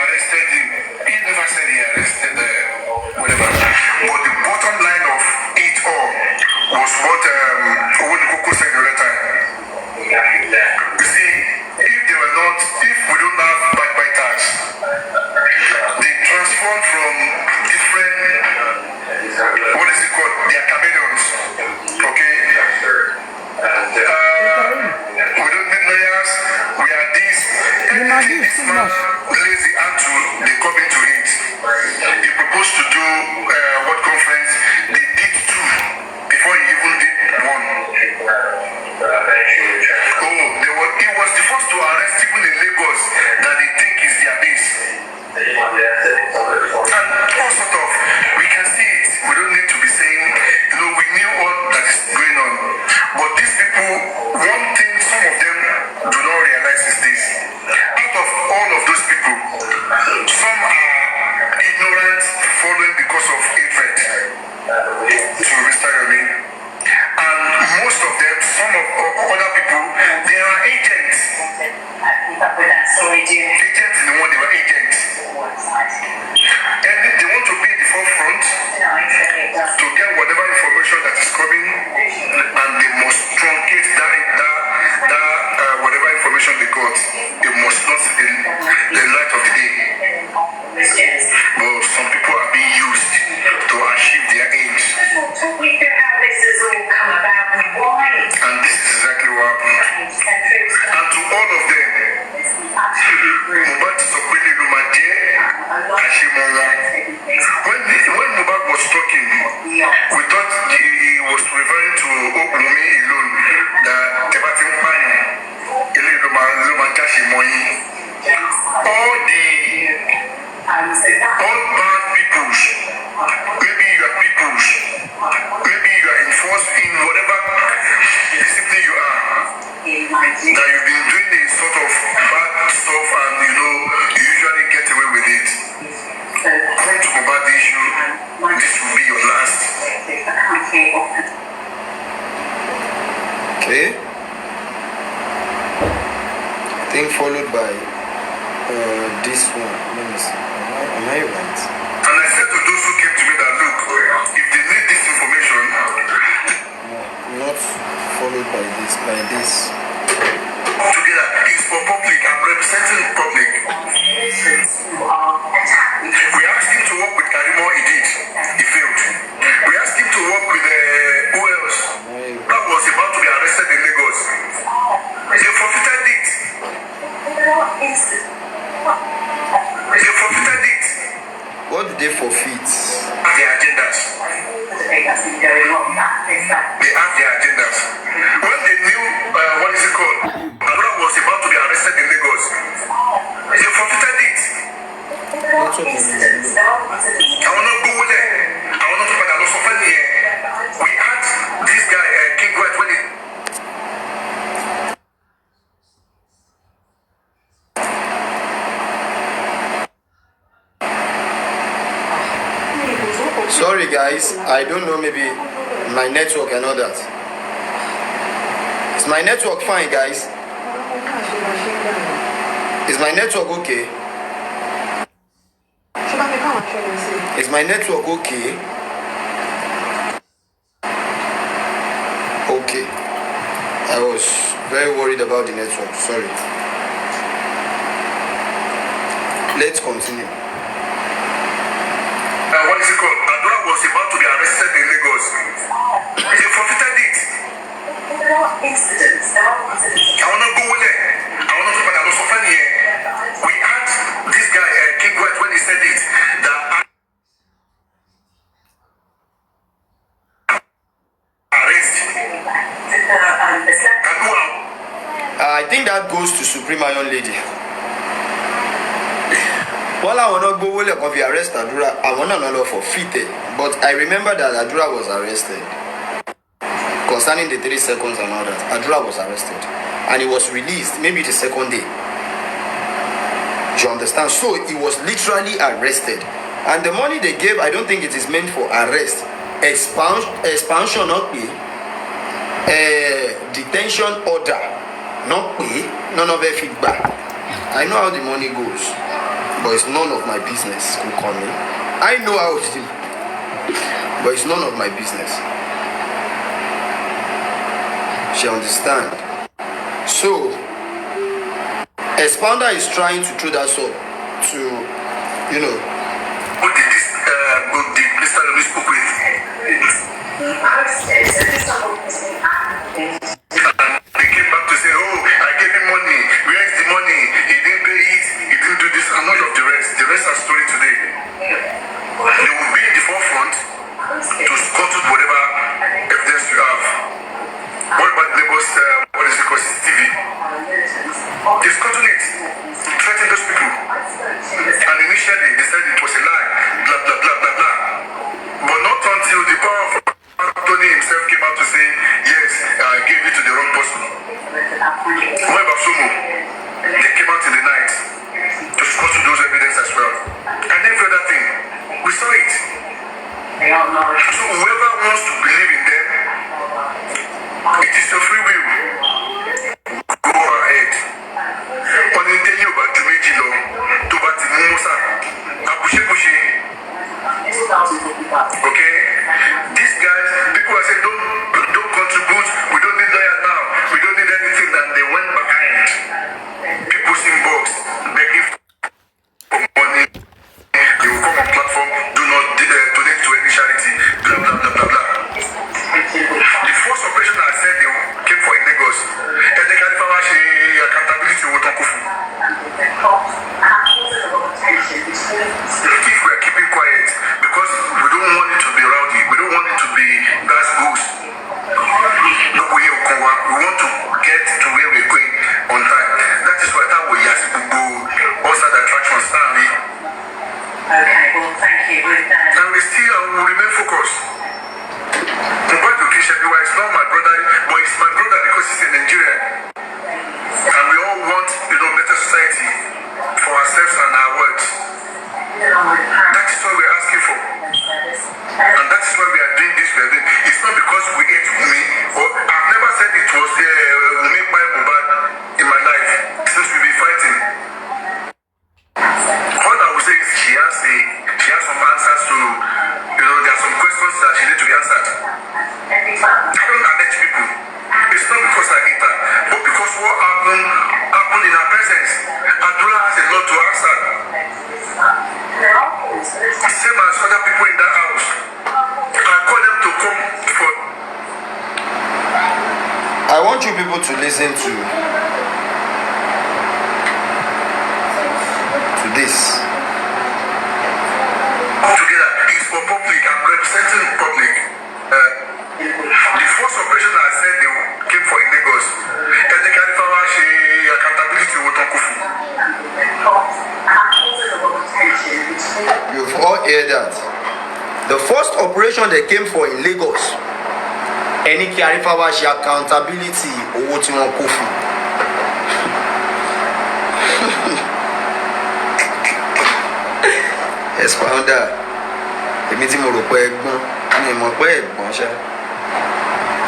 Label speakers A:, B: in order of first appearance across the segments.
A: arrested him. He never said he arrested whatever. But the bottom line of it all was what Owodikoko said the other time. You see, if we don't have backbiters, they transform from different, what is it called? They are chameleons. Okay? We don't need lawyers. We are this. Anything this man lays the hand to, they come into it. He proposed to do what conference? They did two before he even did one. He was the first to arrest people in Lagos that they think is their base. And all sort of, we can see it. We don't need to be saying, we knew all that is going on. But these people, one thing some of them do not realize is this. Out of all of those people, some are ignorant, following because of hatred to Mr. Yomi. And most of them, some of other people, they are agents. Agents in the one, they were agents. And they want to be in the forefront to get whatever information that is coming, and they must truncate that whatever information they got. They must not see the light of the day. But some people are being used to achieve their aims. And this is exactly what happened. And to all of them, Mohbad Sopele Lumaje Ashimola. When Mohbad was talking, we thought he was referring to Yomi alone, that Tebatin Panya, Ele Lumaje Ashimoyi. All bad peoples, maybe you are peoples, maybe you are enforced in whatever discipline you are, that you've been doing a sort of bad stuff and you usually get away with it. Come to Mohbad issue, this will be your last.
B: Okay. I think followed by this one. Let me see. Am I right?
A: And I said to those who came to me that look, if they need this information,
B: not followed by this.
A: Together, it's for public. I'm representing the public. We asked him to work with Karimo, he did. He failed. We asked him to work with who else? That was about to be arrested in Lagos. They forfeited it.
B: What did they forfeit?
A: Their agendas. They have their agendas. When they knew, what is it called? Abra was about to be arrested in Lagos. They forfeited it.
B: That's what
A: I want to go with it. I want to put a lot of here. We had this guy, King White, when he.
B: Sorry guys, I don't know, maybe my network and all that. Is my network fine, guys? Is my network okay? Is my network okay? Okay. I was very worried about the network, sorry. Let's continue.
A: What is it called? Adora was about to be arrested in Lagos. They forfeited it. I want to go with it. I want to put a lot of here. We had this guy, King White, when he said it, that arrest.
B: I think that goes to Supreme Iron Lady. While I will not go will be arrest Adura, I want not forfeited. But I remember that Adura was arrested. Concerning the 3 seconds and all that, Adura was arrested. And he was released maybe the second day. Do you understand? So he was literally arrested. And the money they gave, I don't think it is meant for arrest. Expansion not pay. Detention order not pay. None of it feedback. I know how the money goes. but it's none of my business. Who call me? I know how to do, but it's none of my business. She understand. So, Expounder is trying to throw that up to, you know.
A: What did this Mr. Yomi spoke with? They came back to say, oh, I gave him money. Where is the money? He didn't pay it. He didn't do this. And none of the rest. The rest are story today. They will be in the forefront to scuttle whatever evidence you have. What about Lagos, what is it called, CCTV? They scuttle it. Threaten those people. And initially, they said it was a lie. Blah, blah, blah, blah, blah. But not until the power of Anthony himself came out to say, yes, I gave it to the wrong person. However, Sumo, they came out in the night to scuttle those evidence as well. And every other thing, we saw it. So whoever wants to believe in them, it is your free will. Go ahead. Only you about to make it long. To bat the Musa. Push. Okay? These guys, people are saying, don't contribute. We don't need lawyer now. We don't need anything. And they went behind people's inbox, begging for money. They will come on platform, do not donate to any charity, blah, blah, blah, blah, blah. The first operation I said they came for in Lagos. And they can't accountability with Okufu. If we are keeping quiet, because we don't want it to be rowdy, we don't want it to be gas goose. No, we want to get to where we're going on time. That is why that we ask people also the attraction stand.
C: Okay, well, thank you.
A: And we still will remain focused. But education, it's not my brother, but it's my brother because he's in Nigeria. And we all want, better society for ourselves and our world. That is what we're asking for. And that is why we are doing this. It's not because we hate me, or I've never said it was me by Mubad in my life since we've been fighting. All I would say is she has some answers to, there are some questions that she needs to be answered. I don't allege people. It's not because I hate her, but because what happened in her presence. Adura has a lot to answer. Same as other people in that house. I call them to come for.
B: I want you people to listen to this.
A: Together, it's for public. I'm representing public. The first operation I said they came for in Lagos. And the Arifa accountability with Okufu.
B: You've all heard that. The first operation they came for in Lagos, any Arifa was accountability owó tí wọ́n kó fún. Expounder, èmi tí mo rò pé ẹ̀gbọ́n, mi mọ̀ pé ẹ̀gbọ́n ṣá.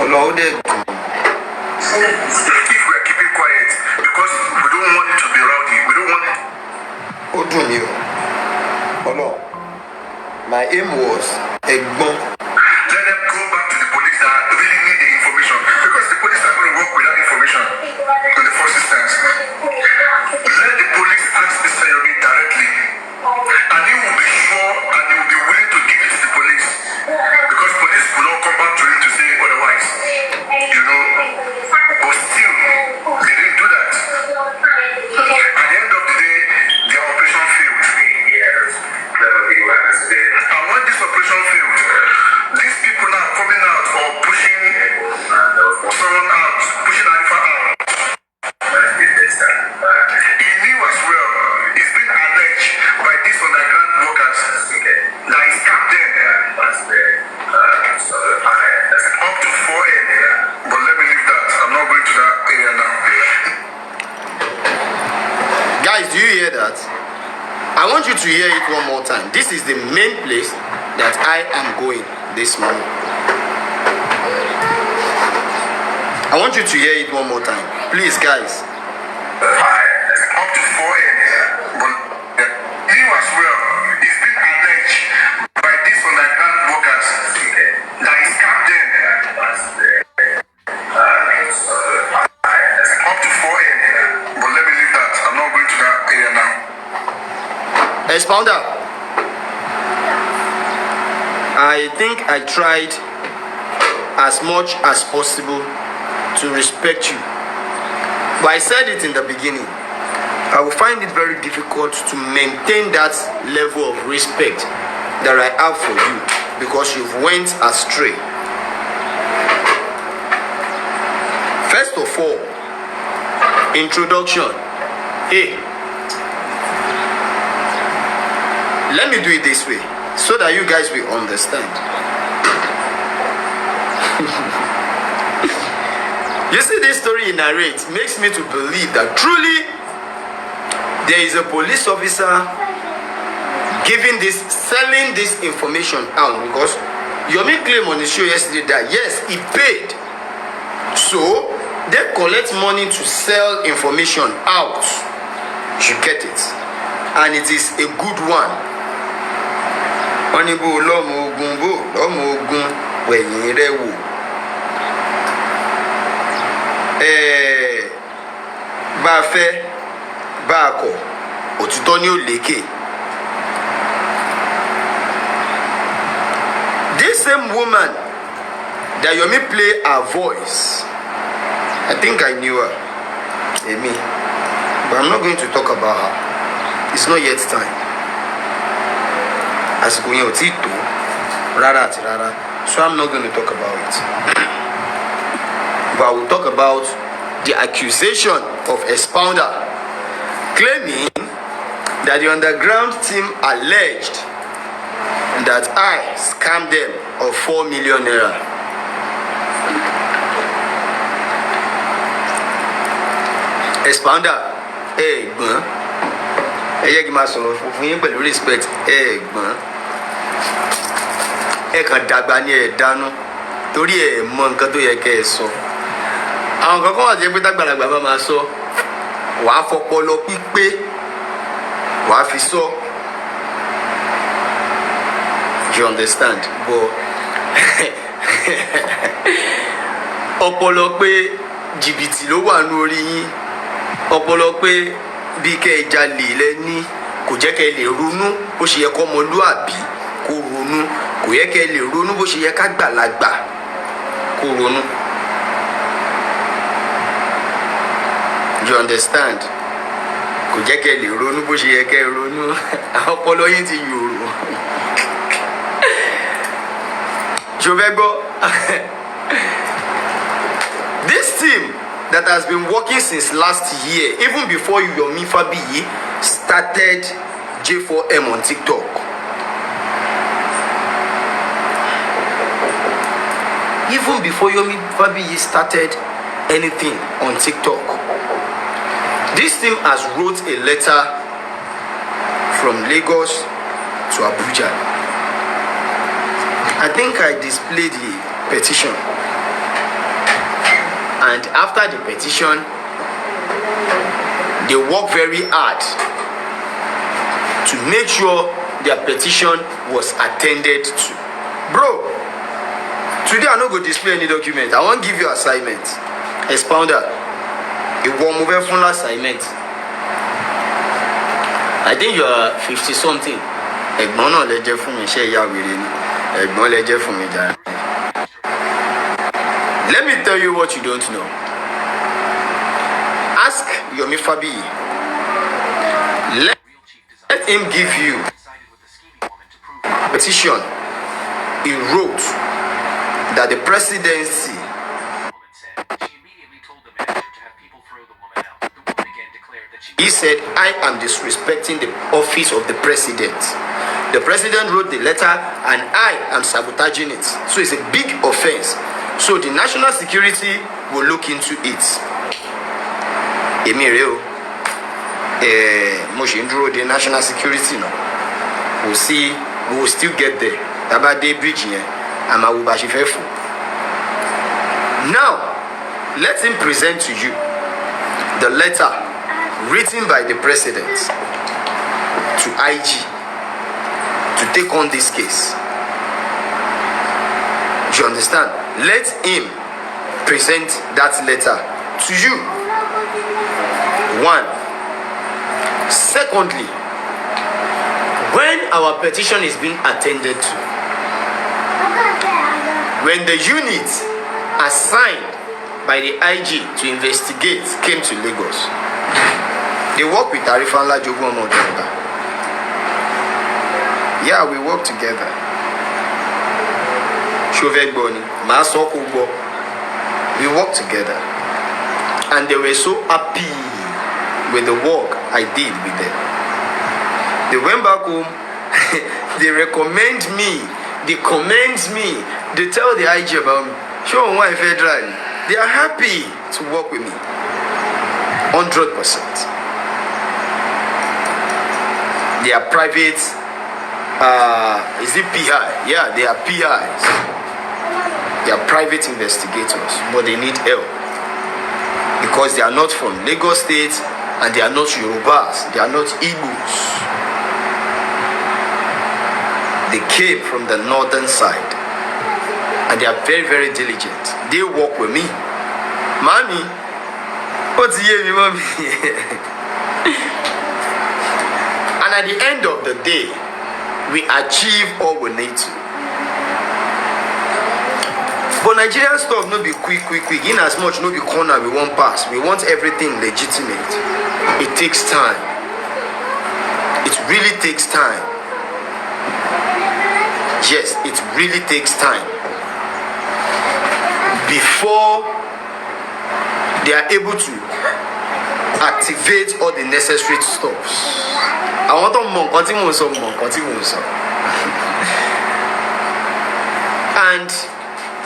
B: Ọlọ́run dẹ̀ dùn.
A: If we are keeping quiet, because we don't want it to be rowdy, we don't want it.
B: Ó dùn mí o. Ọlọ́run, my aim was ẹ̀gbọ́n.
A: Let them go back to the police that really need the information, because the police are going to work without information in the first instance. Let the police ask Mr. Yomi directly, and he will be sure and he will be willing to give it to the police, because police will not come back to him to say otherwise. But still, they didn't do that. At the end of the day, their operation failed. And when this operation failed, these people now coming out or pushing someone out, pushing Arifa out. He knew as well, it's been alleged by these underground workers that he scammed them up to 4 M. But let me leave that. I'm not going to that area now.
B: Guys, do you hear that? I want you to hear it one more time. This is the main place that I am going this morning. I want you to hear it one more time. Please, guys.
A: Up to 4 M. But he
B: Expounder, I think I tried as much as possible to respect you. But I said it in the beginning. I will find it very difficult to maintain that level of respect that I have for you because you've went astray. First of all, introduction. Hey, let me do it this way so that you guys will understand. You see, this story he narrates makes me to believe that truly there is a police officer selling this information out, because Yomi claimed on the show yesterday that yes, he paid. So they collect money to sell information out. You get it? And it is a good one. Onibo lomo ogun weyin re wo. Bá fẹ́ bá kọ̀ òtítọ́ ni ó lékè. This same woman that Yomi play her voice, I think I knew her, Amy, but I'm not going to talk about her. It's not yet time. Àsìkò yẹn ò tí tó rárá àti rárá, so I'm not going to talk about it. But I will talk about the accusation of Expounder claiming that the underground team alleged that I scammed them of 4 million naira. Expounder, gbọ́n, ẹ yẹ kí n máa sọ̀rọ̀ fún yín pẹ̀lú respect, gbọ́n, ẹ kàn dàgbà ní ẹ dánú torí ẹ mọ nǹkan tó yẹ kẹ́ ẹ sọ. Àwọn kankan wà jẹ́ pé tágbàlagbà bá máa sọ, wàá fọpọlọ pípé wàá fi sọ. You understand? But ọpọlọ pé jìbìtì ló wà ní orí yín, ọpọlọ pé bí kẹ́ ẹ jalè lẹ́ní kò jẹ́ kẹ́ ẹ lè ronú bó ṣe yẹ kó ọmọlúàbí kó ronú, kò yẹ kẹ́ ẹ lè ronú bó ṣe yẹ ká gbàlagbà kó ronú. You understand? Kò jẹ́ kẹ́ ẹ lè ronú bó ṣe yẹ kẹ́ ẹ ronú. Ọpọlọ yín ti yòrò. Jovego, this team that has been working since last year, even before Yomi Fabayi started J4M on TikTok. Even before Yomi Fabayi started anything on TikTok, this team has wrote a letter from Lagos to Abuja. I think I displayed the petition, and after the petition they worked very hard to make sure their petition was attended to. Bro, today I no go display any document. I won't give you assignment. Expounder, a warm over full assignment. I think you are 50 something. Ẹ̀gbọ́n náà lẹ jẹ́ fún mi, ṣé ìyá wèrè ni? Ẹ̀gbọ́n lẹ jẹ́ fún mi jàre. Let me tell you what you don't know. Ask Yomi Fabayi. Let him give you a petition he wrote that the presidency he said, I am disrespecting the office of the president. The president wrote the letter and I am sabotaging it. So it's a big offense. So the national security will look into it. Èmi rè o. Mo ṣe ń dúró de national security náà. We'll see, we will still get there. Taba dé bridge yẹn, a máa wo bá ṣe fẹ́ fò. Now, let him present to you the letter written by the president to IG to take on this case. Do you understand? Let him present that letter to you. One. Secondly, When our petition is being attended to, when the unit assigned by the IG to investigate came to Lagos, they work with Arifa and Lajogun Omodoga. Yeah, we work together. Shovegboni, Masokubo. We work together. And they were so happy with the work I did with them. They went back home, they recommend me, they commend me, they tell the IG about me. Show why federally. They are happy to work with me. 100%. They are private, is it PI? Yeah, they are PIs. They are private investigators, but they need help. Because they are not from Lagos State, and they are not Yorubas, they are not Igbos. They came from the northern side, and they are very, very diligent. They work with me. Mommy, what's here, mommy? And at the end of the day, we achieve all we need to. But Nigerian stuff no be quick. In as much no be corner we won't pass. We want everything legitimate. It takes time. It really takes time. Yes, it really takes time. Before they are able to activate all the necessary stuffs. I want to continue. And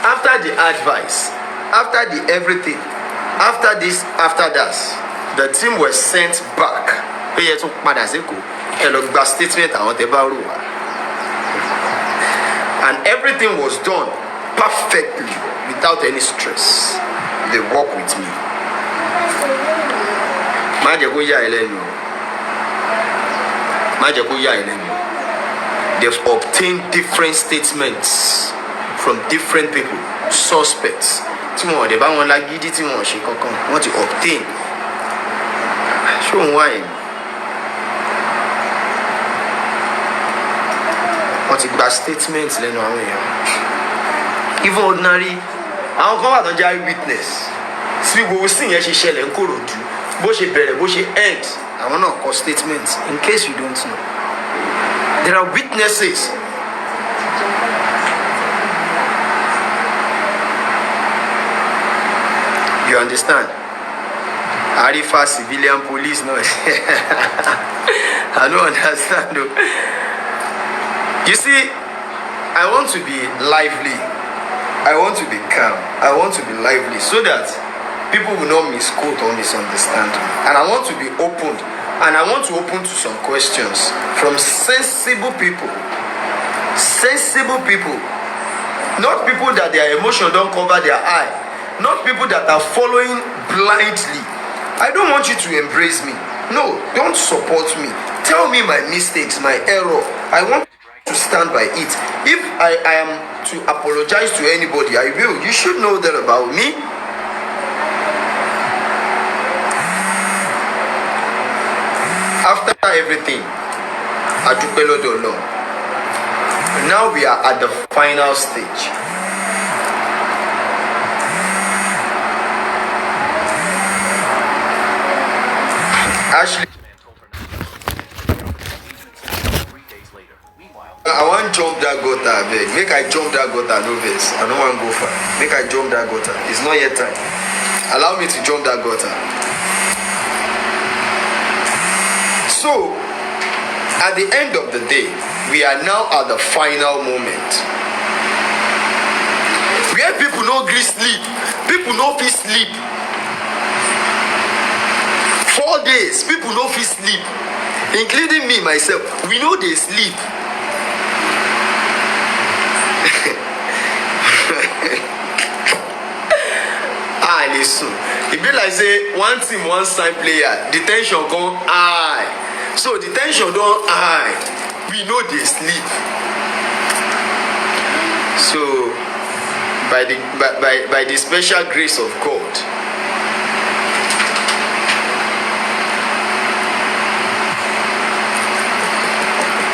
B: after the advice, after the everything, after this, after that, the team was sent back. And everything was done perfectly without any stress. They work with me. They've obtained different statements from different people, suspects. They want to obtain. Show why. Want to gba statements lẹ́nu àwọn èèyàn. Even ordinary, àwọn kan wà tó jẹ́ eyewitness. Sí gbogbo sí yẹn ṣe ṣẹlẹ̀ ń Kòròdú, bó ṣe bẹ̀rẹ̀ bó ṣe end. Àwọn náà kọ statements in case you don't know. There are witnesses. You understand? Arifa civilian police, no. I don't understand though. You see, I want to be lively. I want to be calm. I want to be lively so that people will not misquote or misunderstand me. And I want to be open. And I want to open to some questions from sensible people. Sensible people. Not people that their emotion don't cover their eye. Not people that are following blindly. I don't want you to embrace me. No, don't support me. Tell me my mistakes, my error. I want to stand by it. If I am to apologize to anybody, I will. You should know that about me. After everything, now we are at the final stage. Ashley, I want to jump that gutter, beg. Make I jump that gutter, no vex. I don't want to go far. Make I jump that gutter. It's not yet time. Allow me to jump that gutter. So, at the end of the day, we are now at the final moment. Where people no gree sleep, people no fit sleep. 4 days, people no fit sleep, including me myself. We know they sleep. Listen. It be like say one team, one side player, the tension gone high. So the tension don't high. We know they sleep. So by the special grace of God,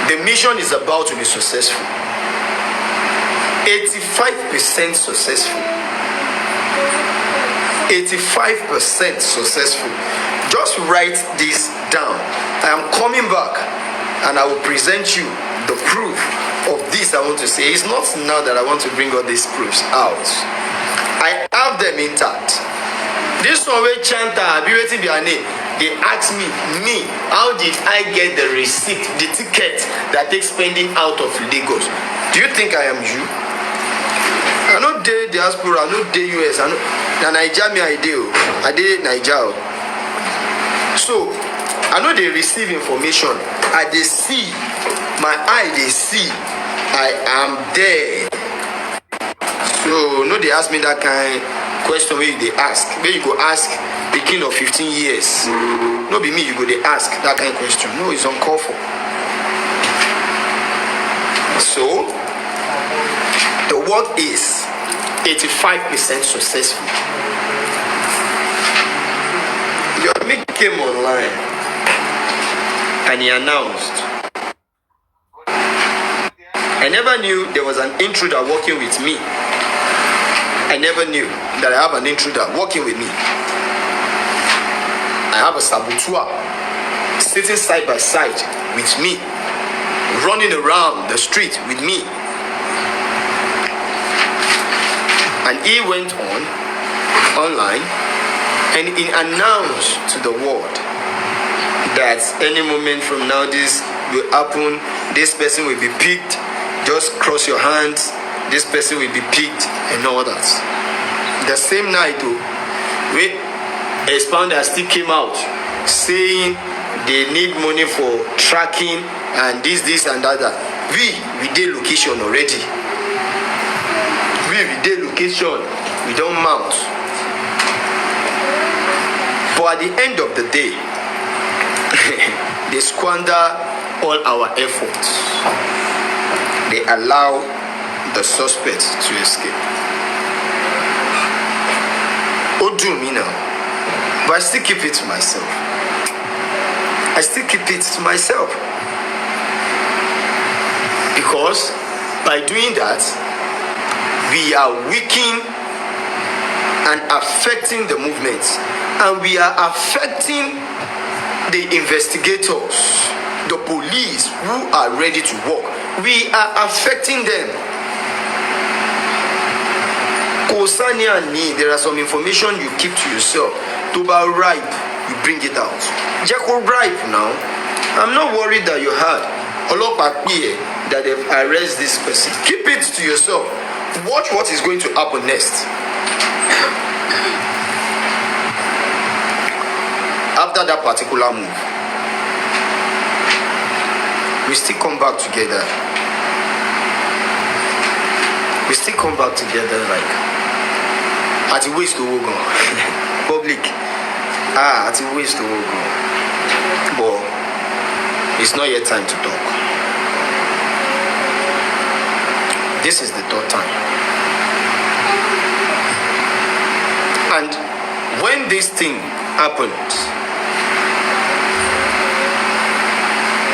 B: the mission is about to be successful. 85% successful. 85% successful. Just write this down. I am coming back and I will present you the proof of this. I want to say it's not now that I want to bring all these proofs out. I have them intact. This one way chanter be waiting their name. They ask me, how did I get the receipt, the ticket that takes spending out of Lagos? Do you think I am you? I know the diaspora, I know the US, I know Nigeria me I did Nigeria. So I know they receive information. They see, my eye they see, I am there. So no, they ask me that kind question where they ask. Where you go ask the king of 15 years. No be me, you go they ask that kind of question. No, it's uncalled for. So the work is 85% successful. Yomi came online and he announced, I never knew there was an intruder working with me. I never knew that I have an intruder working with me. I have a saboteur sitting side by side with me, running around the street with me. And he went online and he announced to the world that any moment from now this will happen, this person will be picked, just cross your hands, this person will be picked and all that. The same night though, we Expounder still came out saying they need money for tracking and this and that. We did location already. We did location, we don't mount. But at the end of the day, they squander all our efforts. They allow the suspect to escape. Oh, do me now. But I still keep it to myself. Because by doing that, we are weakening and affecting the movement. And we are affecting the investigators, the police who are ready to work. We are affecting them. Kosania ni, there are some information you keep to yourself. To be ripe, you bring it out. Jeko ripe now. I'm not worried that you had that they've arrested this person. Keep it to yourself. Watch what is going to happen next. After that particular move, we still come back together. Like at the waist to go public. At the waist to go. But it's not yet time to talk. This is the third time. And when this thing happens,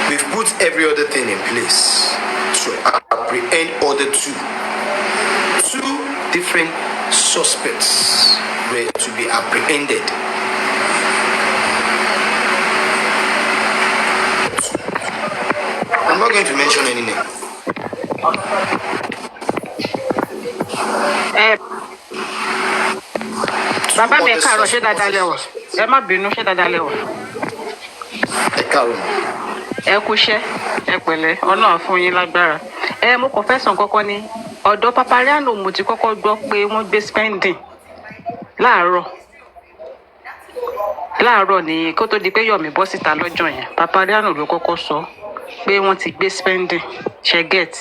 B: we've put every other thing in place to apprehend other two different suspects were to be apprehended. I'm not going to mention any name.
D: Bàbá mi kàrọ̀ ṣé dáadáa lẹ́wọ̀. Ẹ má bínú ṣé dáadáa lẹ́wọ̀.
B: Ẹ káàárọ̀.
D: Ẹ kúṣẹ́, ẹ pẹ̀lẹ́, Ọlọ́run fún yín lágbára. Mo kàn fẹ́ sàn kọ́kọ́ ní ọ̀dọ̀ Papariano mo ti kọ́kọ́ gbọ́ pé wọ́n gbé spending láàárọ̀ ní kó tó di pé Yomi bọ́ síta lọ́jọ́ yẹn. Papariano ló kọ́kọ́ sọ pé wọ́n ti gbé spending ṣe get.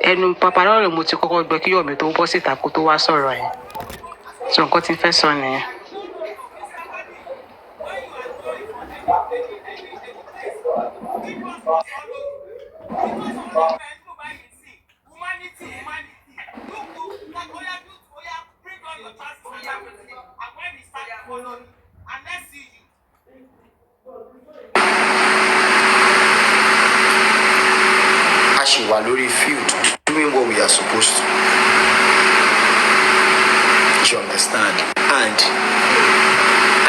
D: Ẹnu Papariano mo ti kọ́kọ́ gbọ́ kí Yomi tó bọ́ síta kó tó wá sọ̀rọ̀ yẹn. So nǹkan tí ń fẹ́ sọ nìyẹn.
B: Shiwalori field doing what we are supposed to. You understand? And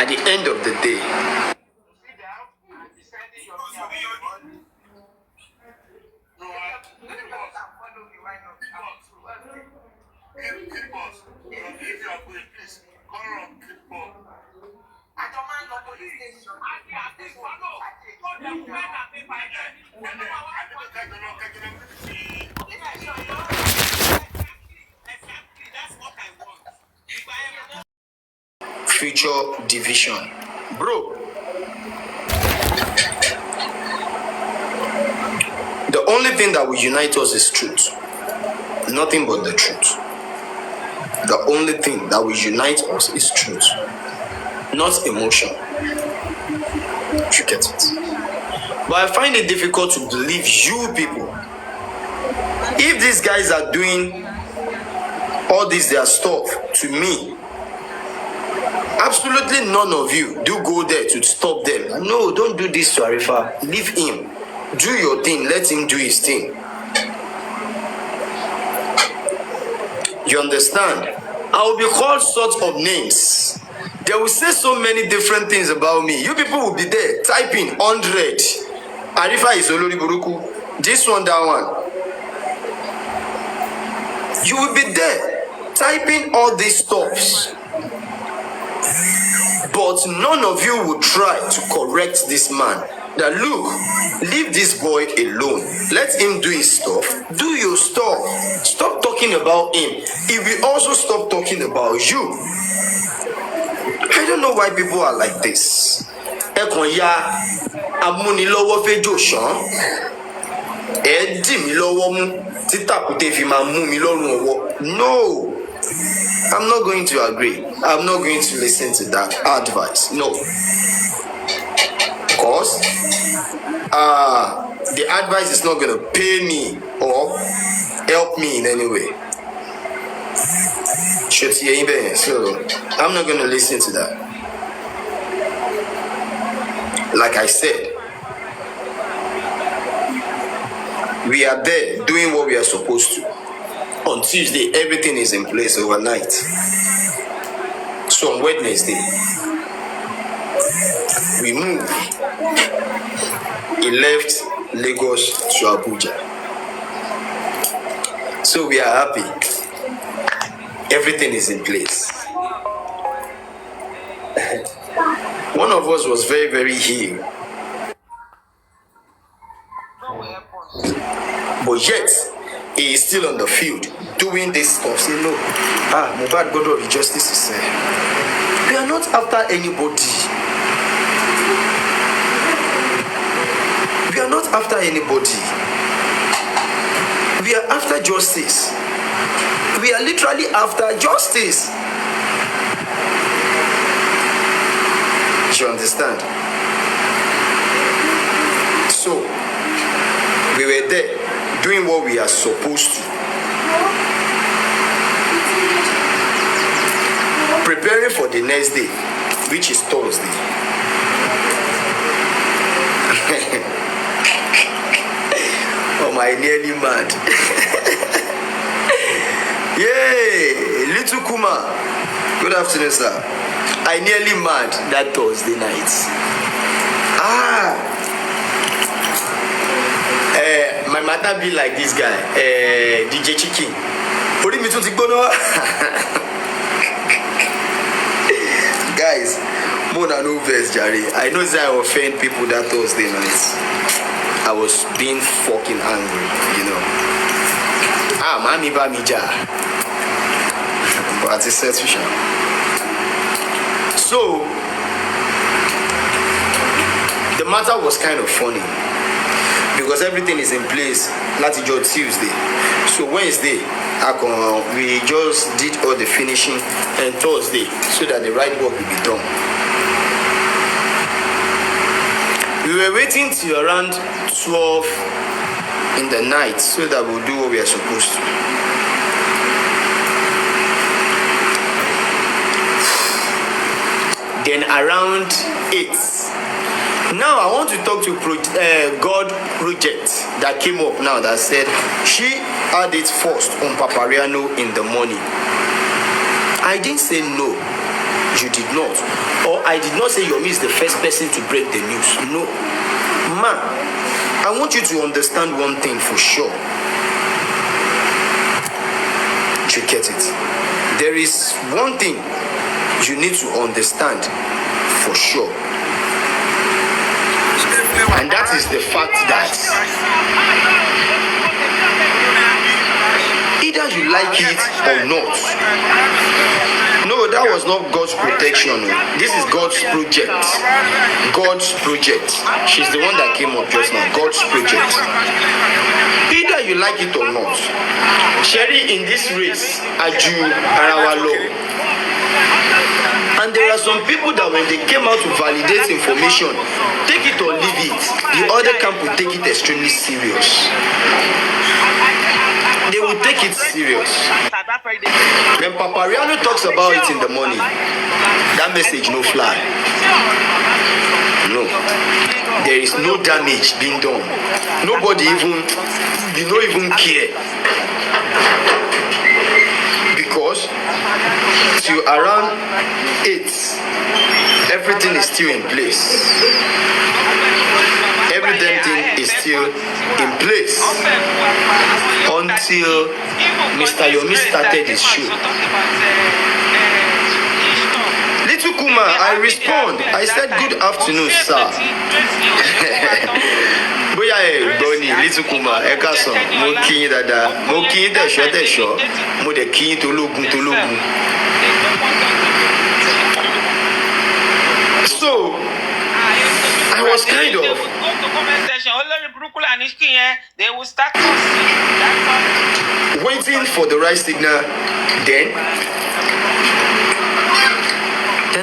B: at the end of the day, future division. Bro, the only thing that will unite us is truth. Nothing but the truth. The only thing that will unite us is truth, not emotion. You get it? But I find it difficult to believe you people. If these guys are doing all this their stuff to me, absolutely none of you do go there to stop them. No, don't do this to Arifa. Leave him. Do your thing. Let him do his thing. You understand? I will be called sorts of names. They will say so many different things about me. You people will be there typing 100. Arifa is Olori Buruku. This one, that one. You will be there typing all these stuffs. But none of you will try to correct this man. That look, leave this boy alone. Let him do his stuff. Do your stuff. Stop talking about him. He will also stop talking about you. I don't know why people are like this. No. I'm not going to agree. I'm not going to listen to that advice. No. Because the advice is not going to pay me or help me in any way. So I'm not going to listen to that. Like I said, we are there doing what we are supposed to. On Tuesday, everything is in place overnight. So on Wednesday, we moved. He left Lagos to Abuja. So we are happy. Everything is in place. One of us was very, very ill. But yet, he is still on the field doing this stuff. Say no. Mubad God of Justice is there. We are not after anybody. We are not after anybody. We are after justice. We are literally after justice. You understand? So, we were there doing what we are supposed to. Preparing for the next day, which is Thursday. Oh, my nearly mad. Yay! Little Kuma. Good afternoon, sir. I nearly mad that Thursday night. My mother be like this guy, DJ Chicken. Guys, more than no verse, Jerry. I know that I offend people that Thursday nights. I was being fucking angry, you know. Mami Bamija. But it's selfish. So, the matter was kind of funny because everything is in place. Last Tuesday, so Wednesday, we just did all the finishing, and Thursday, so that the right work will be done. We were waiting till around 12 in the night so that we'll do what we are supposed to. Then around 8, Now I want to talk to God Project that came up now that said she had it first on Papariano in the morning. I didn't say no, you did not. Or I did not say Yomi is the first person to break the news. No. Ma, I want you to understand one thing for sure. You get it? There is one thing you need to understand for sure. And that is the fact that either you like it or not. No, that was not God's protection. This is God's project. God's project. She's the one that came up just now. God's project. Either you like it or not. Sherry, in this race, Aju Arawalo. And there are some people that when they came out to validate information, take it or leave it, the other camp will take it extremely serious. They will take it serious. When Papariano talks about it in the morning, that message no fly. No. There is no damage being done. Nobody even, you don't even care. Because till around 8, everything is still in place. Every damn thing is still in place until Mr. Yomi started his show. Little Kuma, I respond. I said, good afternoon, sir. Bóyá gbọ́ ni Little Kuma, ẹ káàsán, mo kí yín dáadáa, mo kí yín tẹ̀ṣọ́, mo dẹ̀ kí yín tológun. So, I was kind of
E: they will start
B: waiting for the right signal. Then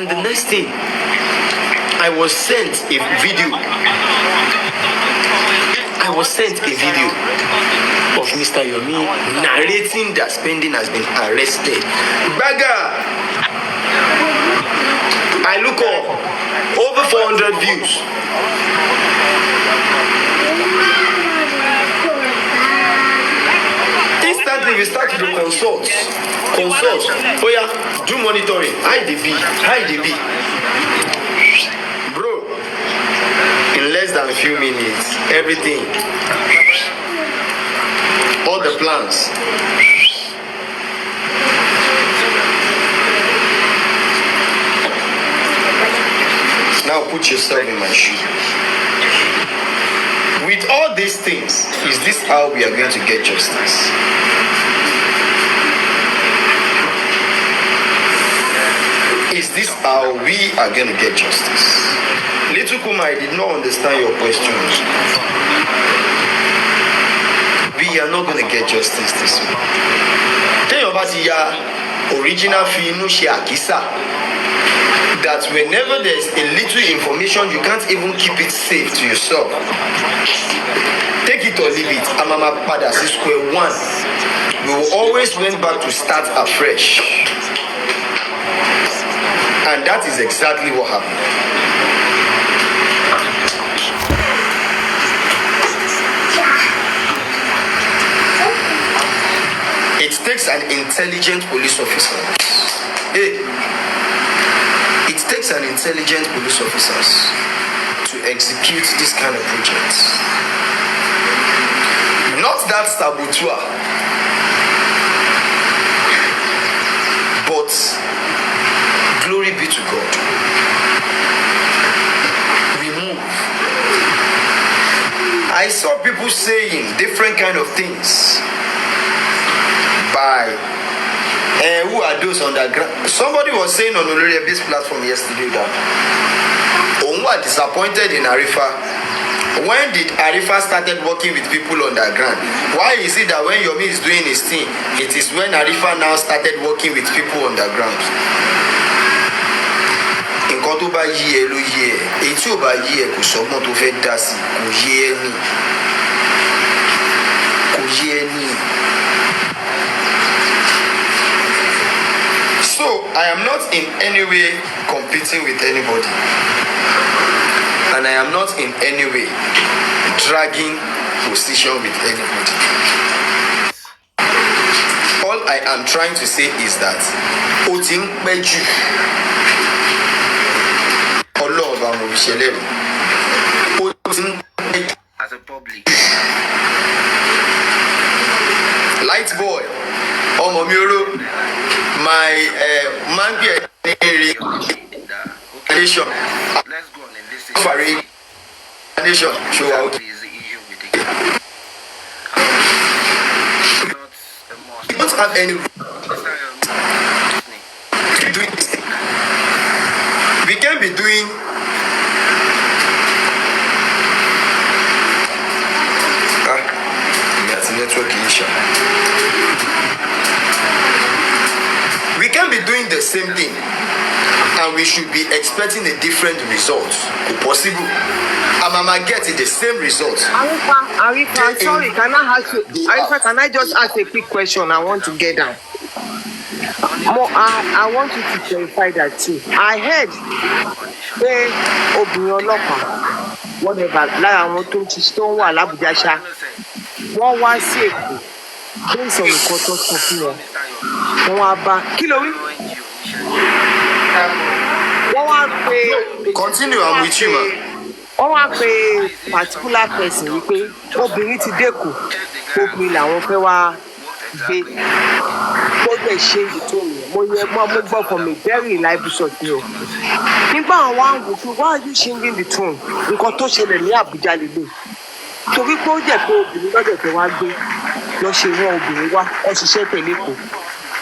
B: the next thing, I was sent a video. Of Mr. Yomi narrating that Spending has been arrested. Bagger! I look up, over 400 views. Instantly we start to consult. Oh yeah, do monitoring. Hide the B. Bro, in less than a few minutes, everything, all the plans. Now put yourself in my shoe. With all these things, is this how we are going to get justice? Is this how we are going to get justice? Little Kuma, I did not understand your questions. We are not going to get justice this way. Tell your body, original Finu Shiakisa. That whenever there's a little information, you can't even keep it safe to yourself. Take it or leave it. Amama Padas is square one. We will always went back to start afresh. And that is exactly what happened. It takes an intelligent police officer. It takes an intelligent police officers to execute this kind of projects. Not that saboteur, but glory be to God. We move. I saw people saying different kind of things by who are those underground. Somebody was saying on Olori's platform yesterday that Omu are disappointed in Arifa. When did Arifa started working with people underground? Why is it that when Yomi is doing his thing, it is when Arifa now started working with people underground? Nǹkan tó bá yí ẹ ló yí ẹ, èyí tí ò bá yí ẹ kò sọ́gbọ́n tó fẹ́ dá sí, kò yé ẹ ní. So I am not in any way competing with anybody, and and I am not in any way dragging position with anybody. All I am trying to say is that ó ti ń pẹ́ jù. Ọlọ́run bá mo fi ṣẹlẹ̀ rí. Ó ti ń pẹ́ jù as a public. Light boy, ọmọ mi oró, my man bí ẹ̀ ní èrè nation. Let's go on in this situation. Nation, show out. We don't have any. We can be doing. That's a network issue. We can be doing the same thing, and we should be expecting a different result. Possible. I'm getting the same result.
E: Arifa, sorry, can I ask you? Arifa, can I just ask a quick question? I want to get down. I want you to clarify that too. I heard pé obìnrin ọlọ́pàá whatever lára àwọn tó ń wà l'Abuja ṣá wọ́n wá sí Èkó based on nǹkan tó sọ fún wọn wọ́n wá bá kí ló rí wọ́n wá pé
B: continue I'm with you ma.
E: wọ́n wá pé particular person wípé obìnrin ti dẹ́kun obìnrin làwọn fẹ́ wá gbé gbogbo ìṣe ètò mi mo gbọ́ from a very reliable source ni o nígbà àwọn wá ń wò pé why are you changing the tone nǹkan tó ṣẹlẹ̀ ní Àbújá lélẹ̀ torí pé ó jẹ́ pé obìnrin lọ́dọ̀ tó wá gbé lọ ṣe wọ́n obìnrin wá ẹ ṣiṣẹ́ tẹ̀lé kù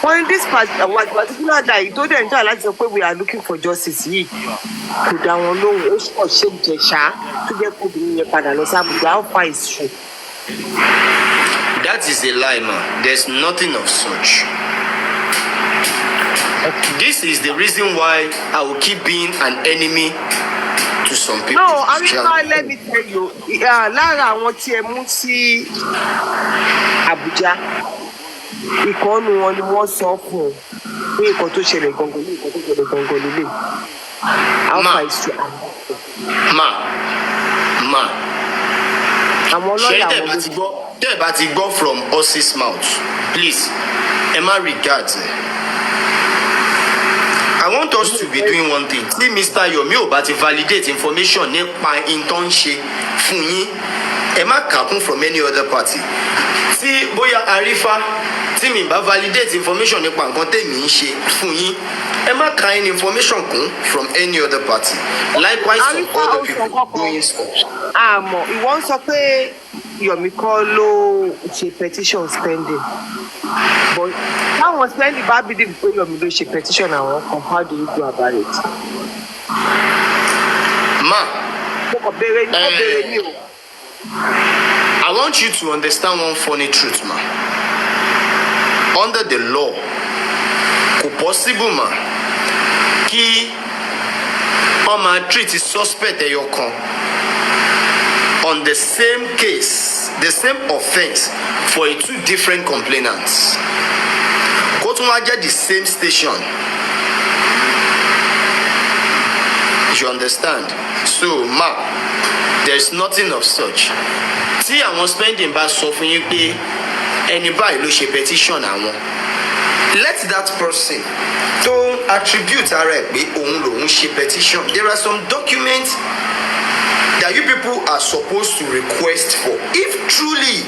E: wọ́n ní this particular guy tó dẹ̀ ń jà láti sọ pé we are looking for justice yìí kò dá wọn lóhùn ó sọ ṣé ìjẹ̀ṣà tó jẹ́ pé obìnrin yẹn padà lọ sí Àbújá how far is true.
B: That is a lie, man. There's nothing of such. This is the reason why I will keep being an enemy to some people.
E: No, Arifa, let me tell you. Lára àwọn tí ẹ mú sí Àbújá, ìkànnì wọn ni wọ́n sọ fún pé nǹkan tó ṣẹlẹ̀ gangan ní nǹkan tó ṣẹlẹ̀ gangan nílé.
B: Ma.
E: Àwọn lọ́ọ̀yà wọn ló
B: gbọ́. Tẹ́ ẹ bá ti gbọ́ from horse's mouth, please, ẹ má regard. I want us to be doing one thing. Tí Mr. Yomi ò bá ti validate information nípa nǹkan ṣe fún yín, ẹ má kà kún from any other party. Tí bóyá Arifa, tí mi bá validate information nípa nǹkan tèmi ń ṣe fún yín, ẹ má kà any information kún from any other party. Likewise for other people doing stuff.
E: Àmọ́ ìwọ ń sọ pé Yomi kọ́ ló ṣe petition spending but táwọn spending bá believe pé Yomi ló ṣe petition àwọn kan how do you go about it.
B: Ma,
E: mo kàn béèrè ní o.
B: I want you to understand one funny truth, ma. Under the law, kò possible, ma, kí ọmọ treat suspect ẹyọ kan on the same case, the same offense for two different complainants. Kó tún wá jẹ́ the same station. You understand? So, ma, there is nothing of such. Tí àwọn spending bá sọ fún yín pé ẹni báyìí ló ṣe petition àwọn, let that person don't attribute ara ẹ̀ pé òun lòun ṣe petition. There are some documents that you people are supposed to request for. If truly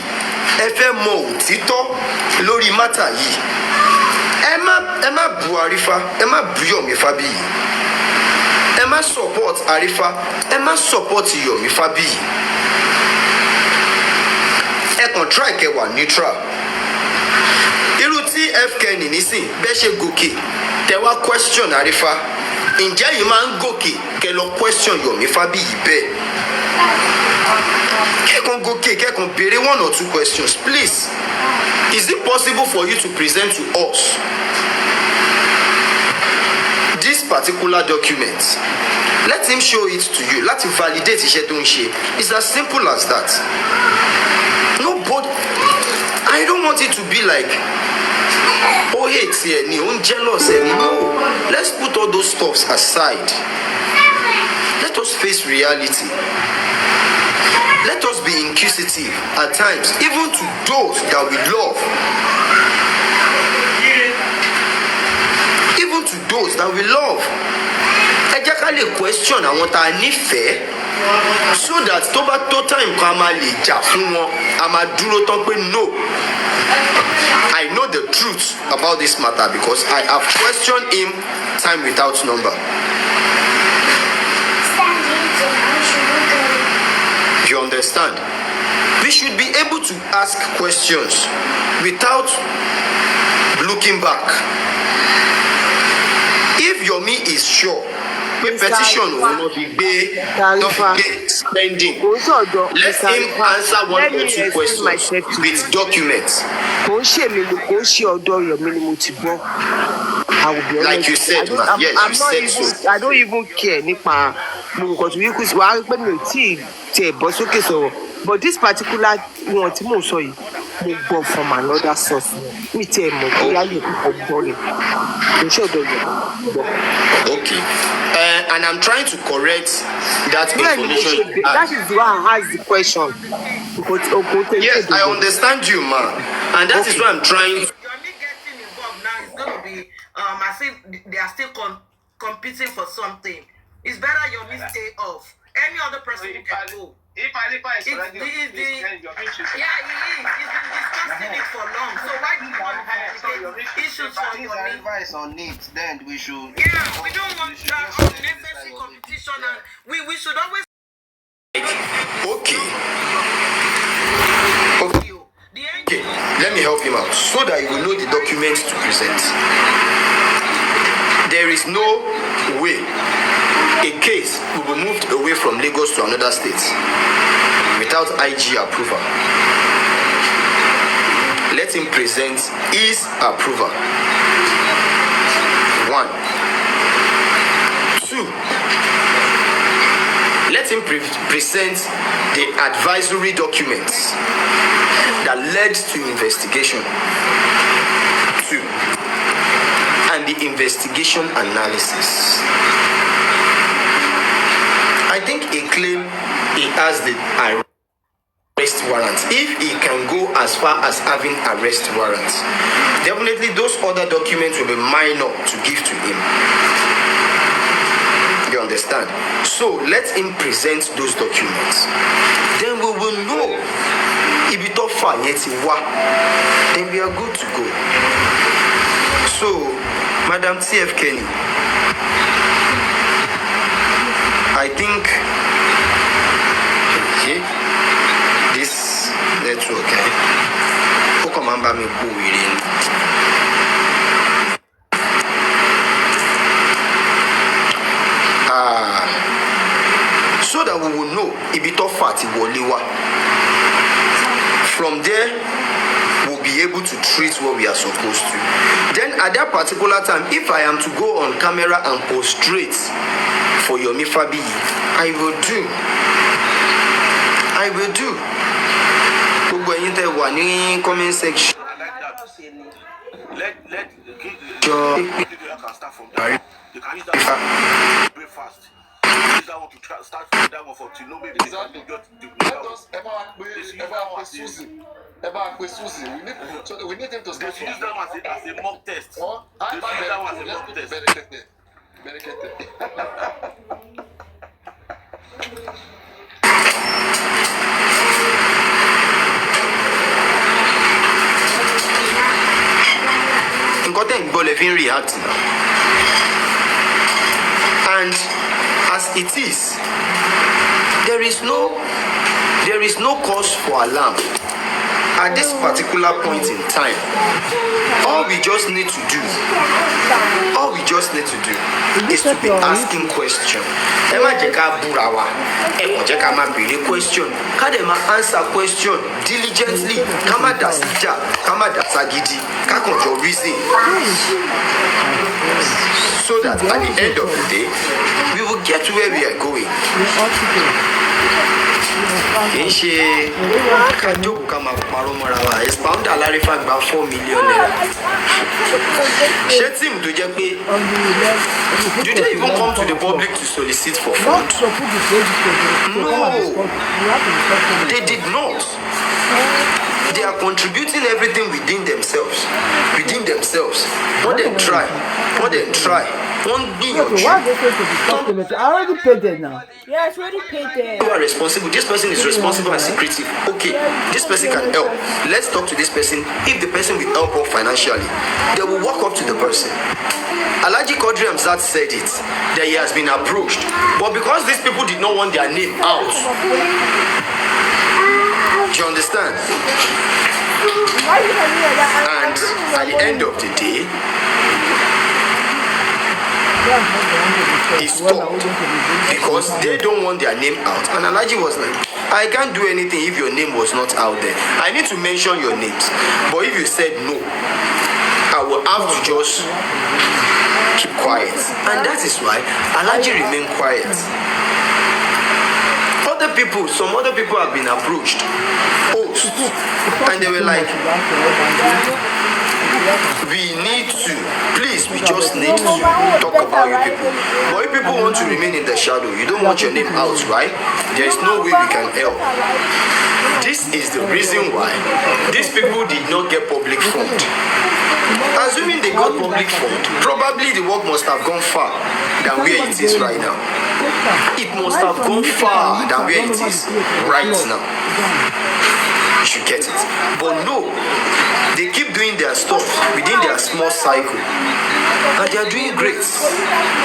B: ẹ fẹ́ mọ òtítọ́ lórí matter yìí, ẹ má bu Arifa, ẹ má bu Yomi Fabayi, ẹ má support Arifa, ẹ má support Yomi Fabayi. Ẹ kàn try kẹ́ wà neutral. Irú tí FK nísìn bẹ́ẹ̀ ṣe gòkè tẹ wá question Arifa, ǹjẹ́ yìí máa ń gòkè kẹ́ lọ question Yomi Fabayi bẹ́ẹ̀? Kẹ́kàn gòkè kẹ́kàn béèrè one or two questions, please. Is it possible for you to present to us this particular document? Let him show it to you. Láti validate iṣẹ́ tó ń ṣe. It's as simple as that. Nobody. I don't want it to be like, oh, hate any, oh, jealous any. No. Let's put all those stuffs aside. Let us face reality. Let us be inquisitive at times, even to those that we love. Even to those that we love. Ẹ jẹ́ ká lè question àwọn tá a nífẹ̀ẹ́ so that tó bá tó time kan a máa lè jà fún wọn, a máa dúró tán pé no. I know the truth about this matter because I have questioned him time without number. You understand? We should be able to ask questions without looking back. If Yomi is sure the petition will not be spending, let him answer one or two questions with documents. Like you said, yes, you said so.
E: I don't even care because but this particular one from another source. Okay.
B: And I'm trying to correct that information.
E: That is why I asked the question.
B: Yes, I understand you, man. And that is why I'm trying.
D: Yomi getting involved now is going to be as if they are still competing for something. It's better Yomi stay off. Any other person who can go.
F: If Arifa is already
D: then Yomi should. Yeah, he is. He's been discussing it for long. So why do you want to complicate issues for Yomi?
F: Arifa is on it, then we should.
D: Yeah, we don't want that unnecessary competition, and we should always.
B: Okay. Let me help him out so that he will know the documents to present. There is no way a case will be moved away from Lagos to another state without IG approval. Let him present his approval. 1. 2. Let him present the advisory documents that led to investigation. 2. And the investigation analysis. I think he claimed he has the arrest warrant. If he can go as far as having arrest warrants, definitely those other documents will be minor to give to him. You understand? So let him present those documents. Then we will know if it all far yet then we are good to go. So, Madam TF Kenny, I think this network, who come and buy me so that we will know if it all fat woliwa. From there, we'll be able to treat what we are supposed to. Then at that particular time, if I am to go on camera and prostrate for Yomi Fabayi, I will do. Gbogbo ẹ̀yin tẹ́ wà ní comment section.
F: Let can start from there. You can use that breakfast. Use that one to start from that one for to know maybe
G: exactly. Susie. We need him to start.
F: Use that one as a mock test. Use that one as a mock test.
B: Nǹkan tẹ́ ń gbọ́ lẹ fi ń react now. And as it is, there is no cause for alarm at this particular point in time. All we just need to do is to be asking questions. Ẹ má jẹ́ ká búra wa, ẹ kàn jẹ́ ká máa béèrè question, ká dẹ̀ máa answer question diligently, ká má dá síjà, ká má dá ságídí, ká kàn jọ reason. So that at the end of the day, we will get to where we are going. kì í ṣe kájókòó ká máa parọ́ mọ́ra wa. Expounder Arifa gba 4 million naira. Ṣé tíìmù tó jẹ́ pé do they even come to the public to solicit for funds? No, they did not. They are contributing everything within themselves. What they try. One
H: Why are they going to be supplement? I already paid them now.
I: Yeah, it's already paid them.
B: You are responsible. This person is responsible and secretive. Okay, this person can help. Let's talk to this person. If the person will help out financially, they will walk up to the person. Alhaji Quadri Hamzat said it, that he has been approached. But because these people did not want their name out, do you understand? And at the end of the day, he stopped because they don't want their name out. And Alhaji was like, I can't do anything if your name was not out there. I need to mention your names. But if you said no, I will have to just keep quiet. And that is why Alhaji remained quiet. Some other people have been approached, and they were like, we just need to talk about you people. But if people want to remain in the shadow, you don't want your name out, right? There is no way we can help. This is the reason why these people did not get public fund. Assuming they got public fund, probably the work must have gone far than where it is right now. It must have gone far than where it is right now. You should get it. But no, they keep doing their stuff within their small cycle. And they are doing great.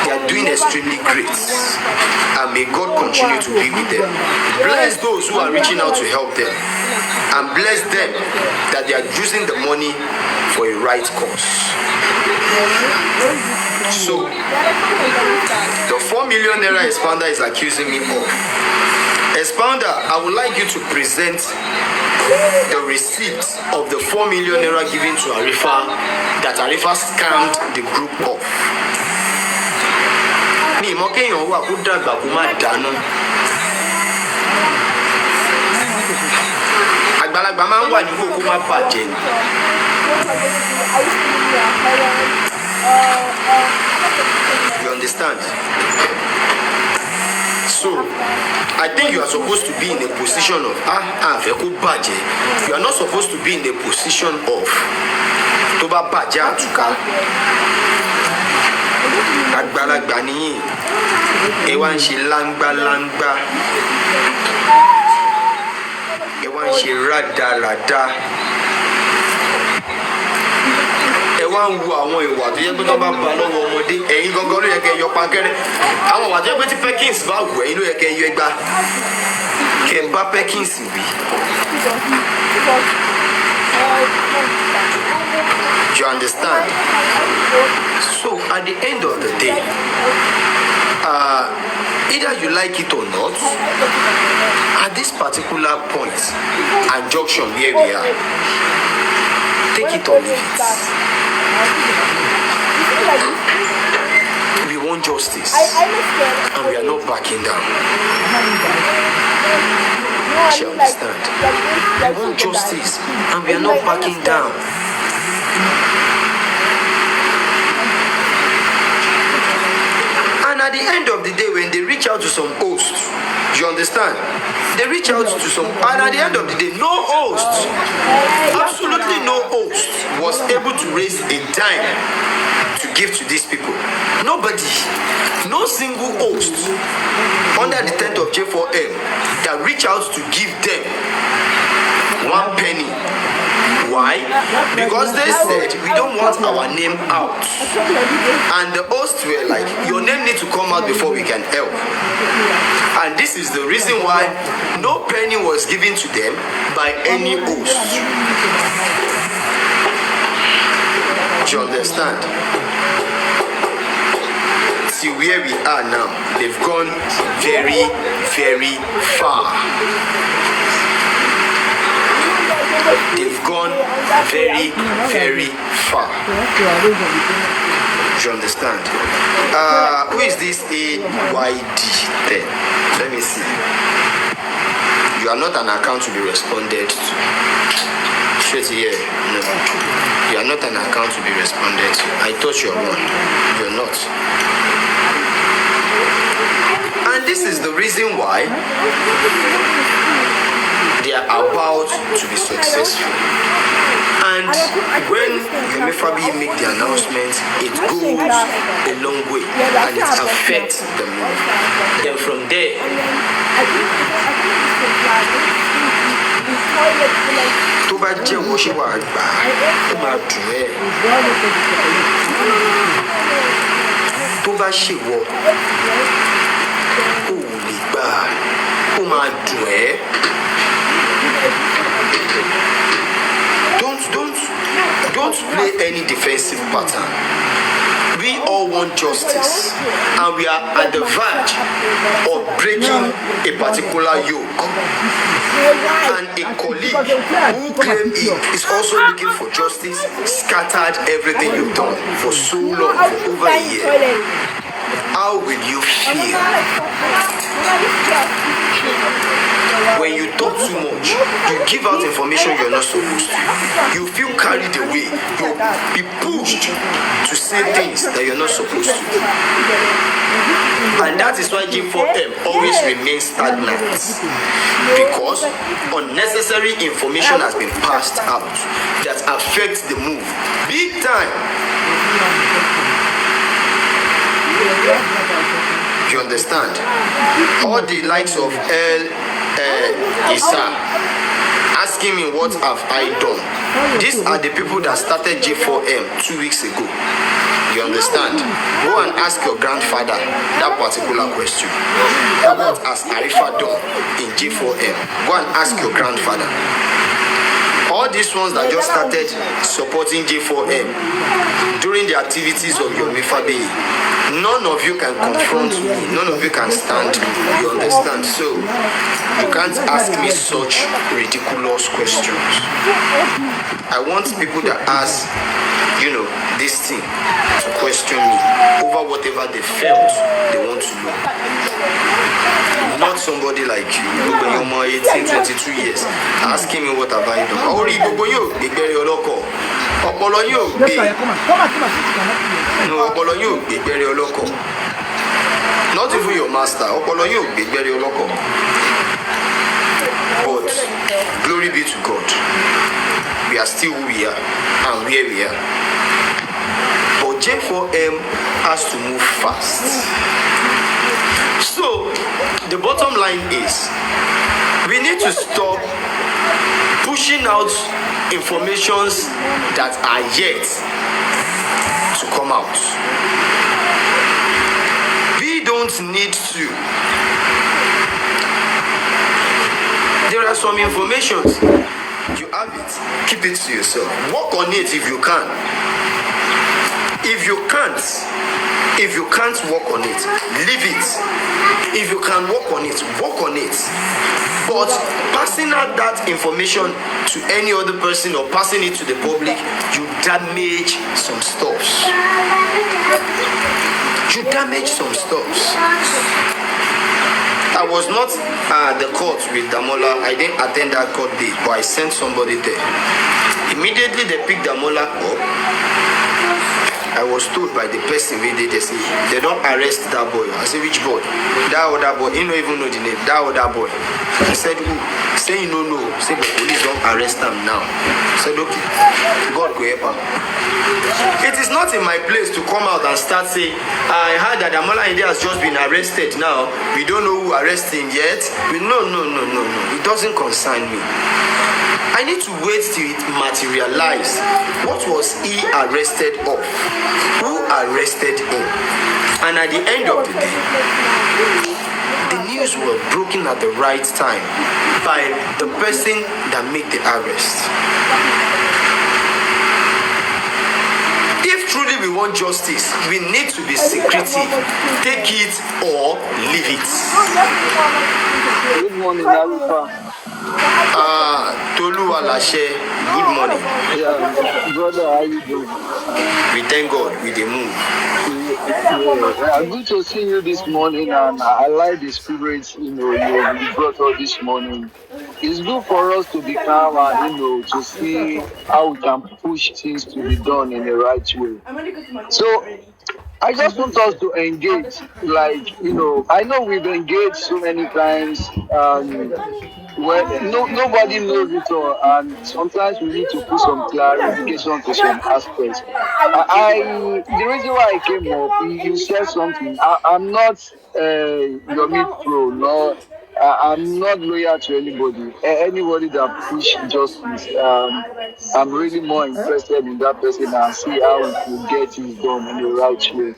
B: They are doing extremely great. And may God continue to be with them. Bless those who are reaching out to help them. And bless them that they are using the money for a right cause. So, the 4 million naira Expounder is accusing me of. Expounder, I would like you to present the receipt of the 4 million naira given to Arifa that Arifa scammed the group of. Mi mọ̀ kéèyàn wà kó dàgbà kó má dáná. Àgbàlagbà máa ń wà nípò kó má bàjẹ́ ni. You understand? So, I think you are supposed to be in a position of you are not supposed to be in a position of tó bá bàjẹ́ àtúkà. Àgbàlagbà nìyí, ẹ wá ń ṣe láńgbáláńgbá, ẹ wá ń ṣe rádaràda, ẹ wá ń wo àwọn ìwà tó yẹ pé tó bá ba lọ́wọ́ ọmọdé, ẹ̀yin gangan ló yẹ kẹ́ yọ pankẹ́rẹ́. Àwọn ìwà tó yẹ pé tí Perkins bá wù ẹ̀yin ló yẹ kẹ́ yọ ẹgbà. Kẹ́ ń bá Perkins wí. You understand? So at the end of the day, either you like it or not, at this particular point and junction where we are, take it or leave it. We want justice, and we are not backing down. She understand? We want justice, and we are not backing down. And at the end of the day, when they reach out to some hosts, you understand? They reach out to some, and at the end of the day, no host, absolutely no host was able to raise a dime to give to these people. Nobody, no single host under the tent of J4M that reach out to give them 1 penny. Why? Because they said we don't want our name out. And the hosts were like, your name needs to come out before we can help. And this is the reason why no penny was given to them by any host. Do you understand? See where we are now. They've gone very, very far. They've gone very, very far. Do you understand? Who is this AYD then? Let me see. You are not an account to be responded to. Straight here, no. You are not an account to be responded to. I thought you are one. You're not. And this is the reason why they are about to be successful. And when Yomi Fabayi make the announcement, it goes a long way and it affects the move. Then from there, tó bá jẹ́ wo ṣé wàá gbà ó máa dùn ẹ́. Tó bá ṣèwọ ó lè gbà ó máa dùn ẹ́. Don't play any defensive pattern. We all want justice, and we are at the verge of breaking a particular yoke. And a colleague who claimed he is also looking for justice scattered everything you've done for so long, for over a year. How will you feel? When you talk too much, you give out information you're not supposed to. You feel carried away. You'll be pushed to say things that you're not supposed to. And that is why G4M always remains stagnant. Because unnecessary information has been passed out that affects the move. Big time. You understand? All the likes of Isa asking me what have I done. These are the people that started J4M 2 weeks ago. You understand? Go and ask your grandfather that particular question. What has Arifa done in J4M? Go and ask your grandfather. All these ones that just started supporting J4M during the activities of Yomi Fabayi, none of you can confront me, none of you can stand me. You understand? So you can't ask me such ridiculous questions. I want people that ask, this thing to question me over whatever they felt they want to know. Not somebody like you, Yomi 18, 22 years, asking me what have I done. Not even your master. But glory be to God. We are still who we are and where we are. But J4M has to move fast. So the bottom line is we need to stop pushing out informations that are yet to come out. We don't need to. There are some informations. You have it. Keep it to yourself. Work on it if you can. If you can't work on it, leave it. If you can work on it, work on it. But passing out that information to any other person or passing it to the public, you damage some stuffs. I was not at the court with Damola. I didn't attend that court date, but I sent somebody there. Immediately they picked Damola up. I was told by the person they say they don't arrest that boy. I said, which boy? That other boy. He don't even know the name. That other boy. I said, who? Say you don't know. Say the police don't arrest him now. I said, okay. God go help him. It is not in my place to come out and start saying, I heard that Amola Inde has just been arrested now. We don't know who arrested him yet. No. It doesn't concern me. I need to wait till it materializes. What was he arrested of? Who arrested him? And at the end of the day, the news was broken at the right time by the person that made the arrest. If truly we want justice, we need to be secretive. Take it or leave it.
I: Good morning, Arifa.
B: Tolu Alashe, good morning.
I: Yeah, brother, how you doing?
B: We thank God with the move.
I: Yeah, good to see you this morning, and I like the spirit you brought up this morning. It's good for us to be calm and to see how we can push things to be done in the right way. So I just want us to engage, I know we've engaged so many times, well, nobody knows it all, and sometimes we need to put some clarification to some aspects. The reason why I came up, you said something. I'm not Yomi pro, no. I'm not loyal to anybody. Anybody that push justice, I'm really more interested in that person and see how we could get things done in the right way.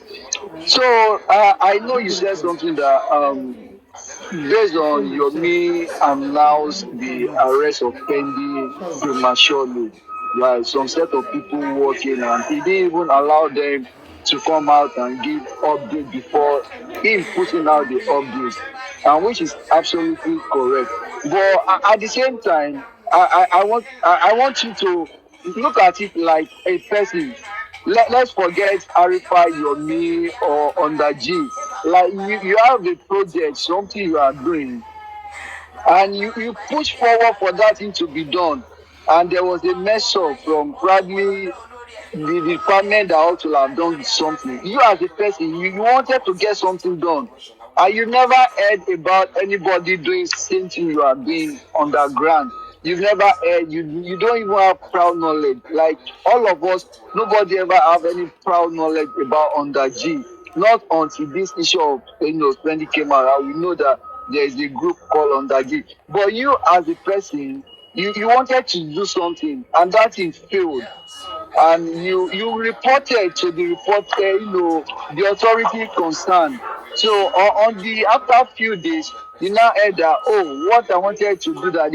I: So I know you said something that based on Yomi announced the arrest of Fendi prematurely, right? Some set of people working, and he didn't even allow them to come out and give update before him putting out the updates, and which is absolutely correct. But at the same time, I want you to look at it like a person. Let's forget Arifa, Yomi, or Under G. Like you have a project, something you are doing, and you push forward for that thing to be done. And there was a mess up from probably the department that ought to have done something. You as a person, you wanted to get something done. And you never heard about anybody doing same thing you are doing underground. You've never heard, you don't even have proud knowledge. Like all of us, nobody ever have any proud knowledge about Under G. Not until this issue of spending came out, and we know that there is a group called Under G. But you as a person, you wanted to do something, and that thing failed, and you reported to the the authority concerned. So on the after few days, you now heard that, oh, what I wanted to do that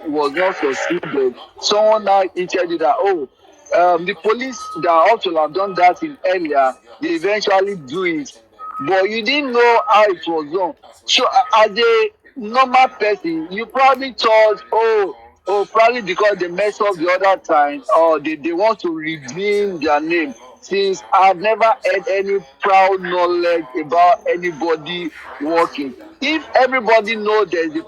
I: was not succeeded. Someone now tell you that, oh, the police that ought to have done that thing earlier, they eventually do it, but you didn't know how it was done. So as a normal person, you probably thought, probably because they messed up the other time, or they want to redeem their name. Since I've never had any proud knowledge about anybody working. If everybody knows there's a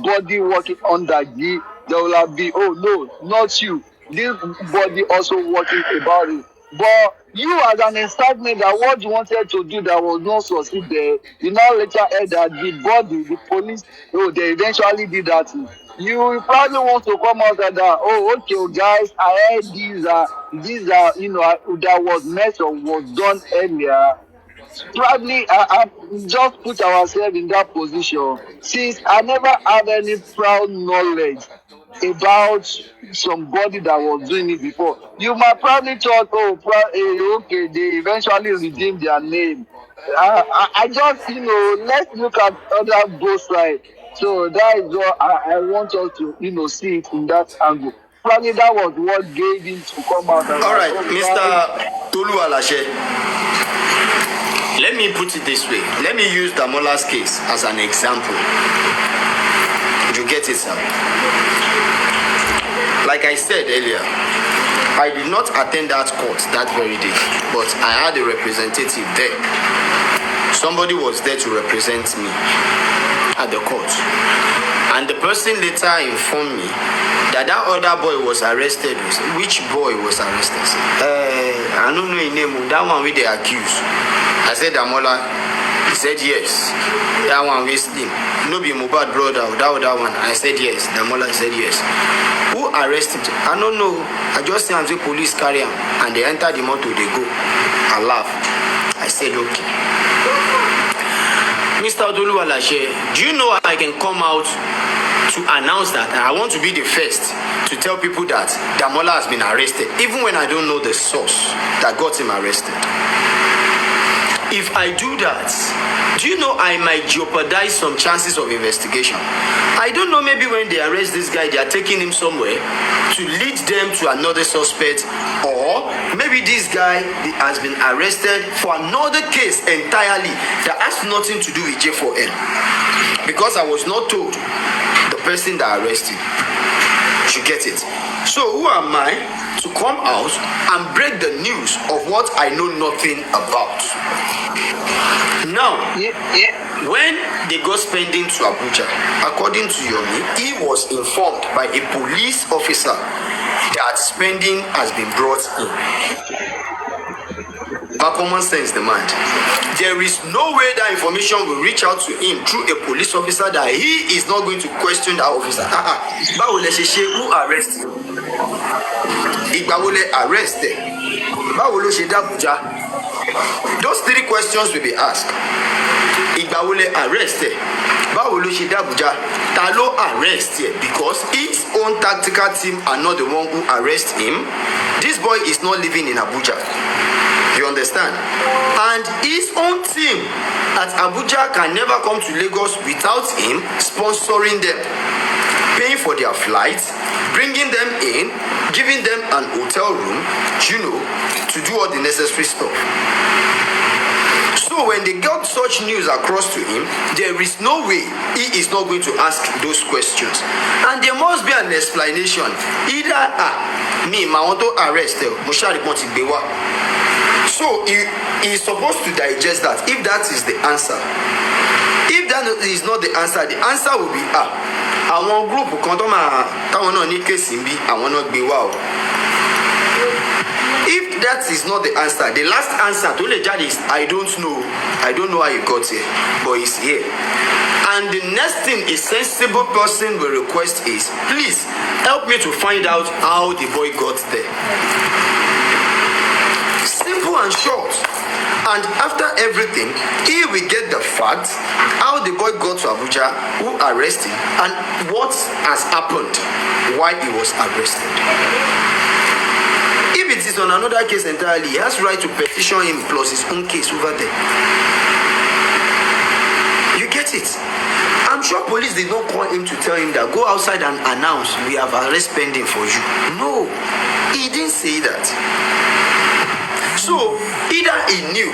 I: body working under G, there will have be, oh no, not you. This body also working about it. But you as an excitement that what you wanted to do that was not succeeded, you now later heard that the police, they eventually did that thing. You probably want to come out and that, oh, okay, guys, I heard these are, that was mess or was done earlier. Probably I just put ourselves in that position, since I never had any proud knowledge about somebody that was doing it before. You might probably thought, okay, they eventually redeemed their name. I just, let's look at other both sides. So that is what I want us to, see it in that angle. Probably that was what gave him to come out and
B: All
I: like,
B: right,
I: oh,
B: Mr. Tolu Alashe. Let me put it this way. Let me use Damola's case as an example. You get it, sir? Like I said earlier, I did not attend that court that very day, but I had a representative there. Somebody was there to represent me at the court. And the person later informed me that other boy was arrested. Which boy was arrested? I don't know his name. That one with the accused. I said, Damola. He said yes. That one with him. No be Mubad brother. That one. I said yes. Damola said yes. Who arrested? I don't know. I just see the police carry him, and they enter the motor. They go. I laugh. I said okay. Mr. Tolu Alashe, do you know I can come out to announce that I want to be the first to tell people that Damola has been arrested, even when I don't know the source that got him arrested? If I do that, do you know I might jeopardize some chances of investigation? I don't know, maybe when they arrest this guy, they are taking him somewhere to lead them to another suspect, or maybe this guy has been arrested for another case entirely that has nothing to do with J4N. Because I was not told the person that arrested. You get it? So who am I to come out and break the news of what I know nothing about? Now, when they go spending to Abuja, according to Yomi, he was informed by a police officer that spending has been brought in. But common sense demand. There is no way that information will reach out to him through a police officer that he is not going to question that officer. Báwo lẹ ṣe ṣe who arrest him? Ìgbà wo lẹ arrest ẹ? Báwo ló ṣe dé Abuja? Those three questions will be asked. Ìgbà wo lẹ arrest ẹ? Báwo ló ṣe dé Abuja? Ta ló arrest ẹ? Because his own tactical team are not the one who arrest him. This boy is not living in Abuja. You understand? And his own team at Abuja can never come to Lagos without him sponsoring them, paying for their flights, bringing them in, giving them an hotel room, to do all the necessary stuff. So when they got such news across to him, there is no way he is not going to ask those questions. And there must be an explanation. Either, me, my want to arrest them, so he is supposed to digest that if that is the answer. If that is not the answer will be àwọn group kan tó máa táwọn náà ní kéèsì ń bí àwọn náà gbé wá o. If that is not the answer, the last answer tó lè jáde is I don't know how you got here, but he's here. And the next thing a sensible person will request is, please help me to find out how the boy got there. Simple and short. And after everything, he will get the facts, how the boy got to Abuja, who arrested, and what has happened, why he was arrested. If it is on another case entirely, he has right to petition him plus his own case over there. You get it? I'm sure police did not call him to tell him that go outside and announce we have arrest pending for you. No, he didn't say that. So either he knew,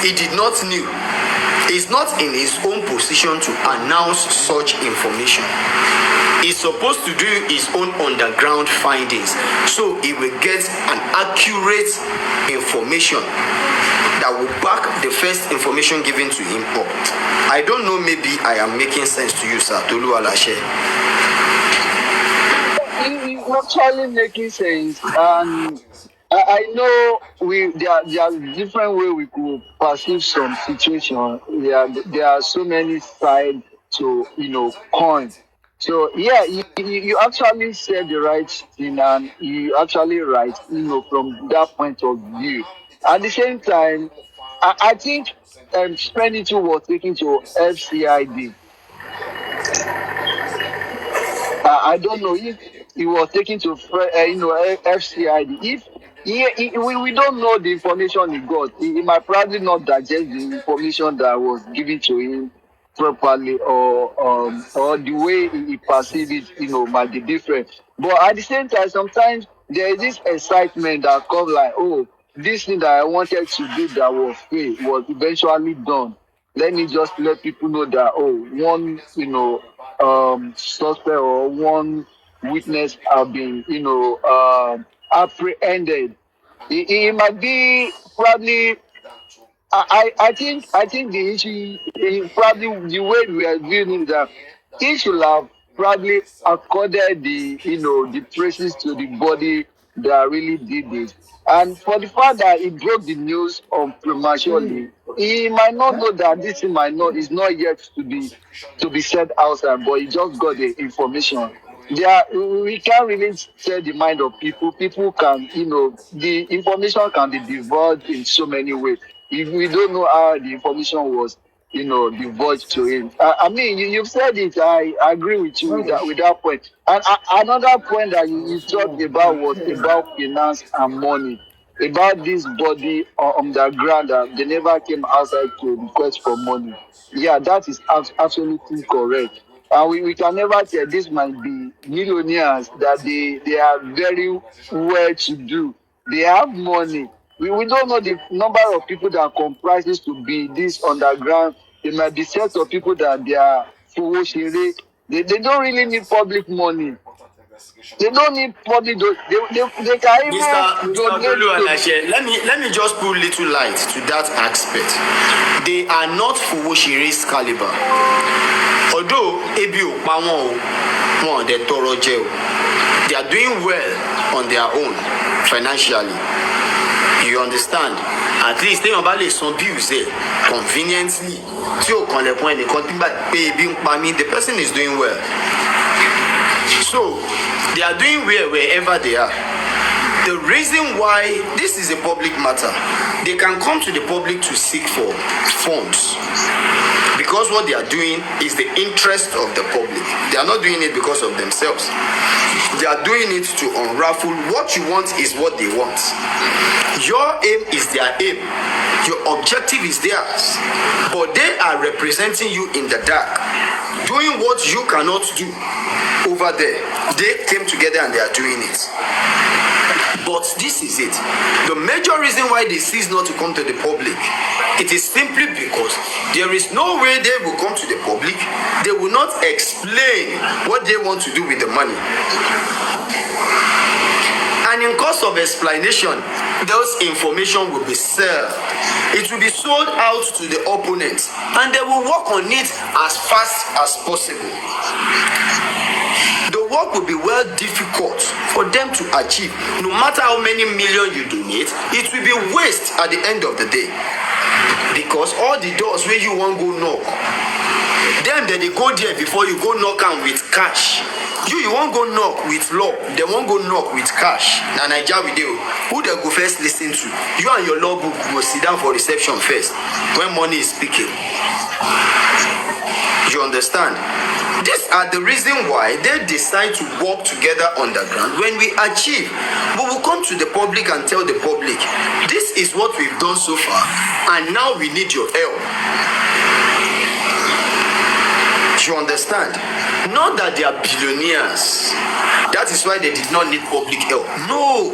B: he did not knew. He's not in his own position to announce such information. He's supposed to do his own underground findings, so he will get an accurate information that will back the first information given to him up. I don't know, maybe I am making sense to you, sir. Tolu Alashe.
I: It's actually making sense, and I know there are different ways we could perceive some situation. There are so many sides to coin. So yeah, you actually said the right thing, and you actually right from that point of view. At the same time, I think expenditure was taken to FCID. I don't know if he was taken to FCID. If we don't know the information he got, he might probably not digest the information that was given to him properly, or the way he perceived it, might be different. But at the same time, sometimes there is this excitement that comes like, oh, this thing that I wanted to do that was free was eventually done. Let me just let people know that, oh, one, suspect or one witness have been, apprehended. It might be probably. I think the issue probably the way we are viewing that he should have probably accorded the praises to the body that really did this. And for the fact that he broke the news prematurely, he might not know that this thing is not yet to be said outside, but he just got the information. We can't really tell the mind of people. People can, the information can be divulged in so many ways. If we don't know how the information was, divulged to him. I mean, you've said it. I agree with you with that point. And another point that you talked about was about finance and money. About this body on the ground that they never came outside to request for money. Yeah, that is absolutely correct. And we can never tell this might be millionaires that they are very well to do. They have money. We don't know the number of people that comprises to be this underground. There might be sets of people that they are full. They don't really need public money. They don't need public. They can even
B: Mr.
I: donate
B: Tolu
I: to.
B: Alashe, let me just put little light to that aspect. They are not Fowoshire's caliber. Although ebi ò pa wọ́n o, wọn ò dẹ̀ tọrọ jẹ o. They are doing well on their own financially. You understand? At least téèyàn bá lè san bills ẹ̀ conveniently tí ò kàn lẹ̀kùn ẹnìkan tí gbà pé ebi ń pa mí, the person is doing well. So they are doing well wherever they are. The reason why this is a public matter, they can come to the public to seek for funds because what they are doing is the interest of the public. They are not doing it because of themselves. They are doing it to unravel what you want is what they want. Your aim is their aim. Your objective is theirs. But they are representing you in the dark, doing what you cannot do over there. They came together and they are doing it. But this is it. The major reason why they cease not to come to the public, it is simply because there is no way they will come to the public. They will not explain what they want to do with the money. And in course of explanation, those information will be sold. It will be sold out to the opponents, and they will work on it as fast as possible. The work will be well difficult for them to achieve. No matter how many million you donate, it will be waste at the end of the day. Because all the doors where you want go knock, them they go there before you go knock am with cash. You won't go knock with law, they won't go knock with cash. Na Naija we dey o. Who they go first listen to? You and your law book go sit down for reception first when money is speaking. You understand? These are the reason why they decide to work together underground. When we achieve, we will come to the public and tell the public, this is what we've done so far, and now we need your help. You understand? Not that they are billionaires. That is why they did not need public help. No,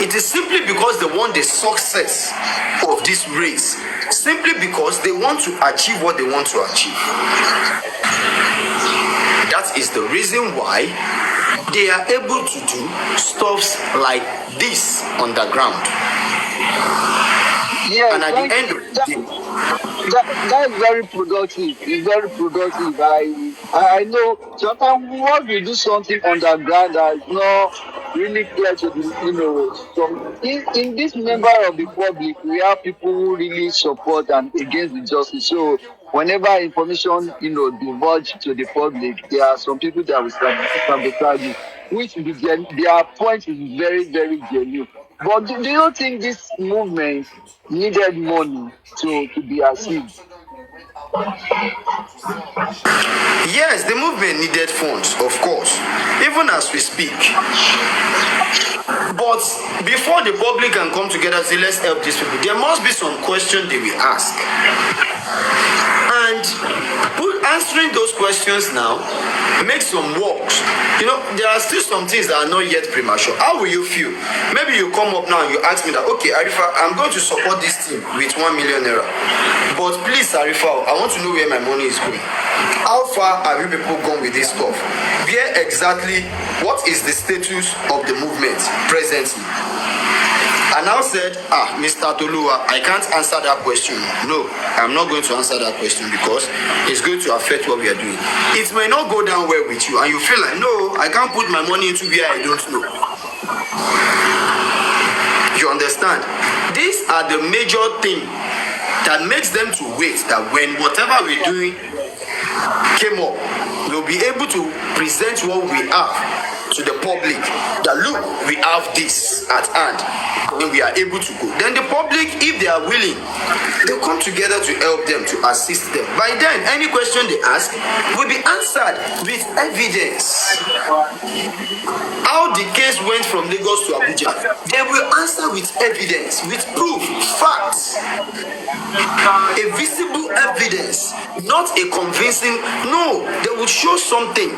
B: it is simply because they want the success of this race. Simply because they want to achieve what they want to achieve. That is the reason why they are able to do stuffs like this underground.
I: Yeah,
B: and at the end of the day,
I: that is very productive. It's very productive. I know sometimes once we do something underground that is not really clear to the in this member of the public, we have people who really support and against the justice. So whenever information divulge to the public, there are some people that will sabotage it, which their point is very, very genuine. But do you think this movement needed money to be achieved?
B: Yes, the movement needed funds, of course, even as we speak. But before the public can come together and say, let's help these people, there must be some questions they will ask. And answering those questions now makes some works. There are still some things that are not yet premature. How will you feel? Maybe you come up now and you ask me that, okay, Arifa, I'm going to support this team with 1 million naira. But please, Arifa, I want to know where my money is going. How far have you people gone with this stuff? Where exactly, what is the status of the movement presently? I now said, Mr. Tolua, I can't answer that question. No, I'm not going to answer that question because it's going to affect what we are doing. It may not go down well with you and you feel like, no, I can't put my money into where I don't know. You understand? These are the major things that makes them to wait, that when whatever we're doing came up, we'll be able to present what we have to the public, that look, we have this at hand, and we are able to go. Then the public, if they are willing, they'll come together to help them, to assist them. By then, any question they ask will be answered with evidence. How the case went from Lagos to Abuja, they will answer with evidence, with proof, facts. A visible evidence, not a convincing. No, they will show something.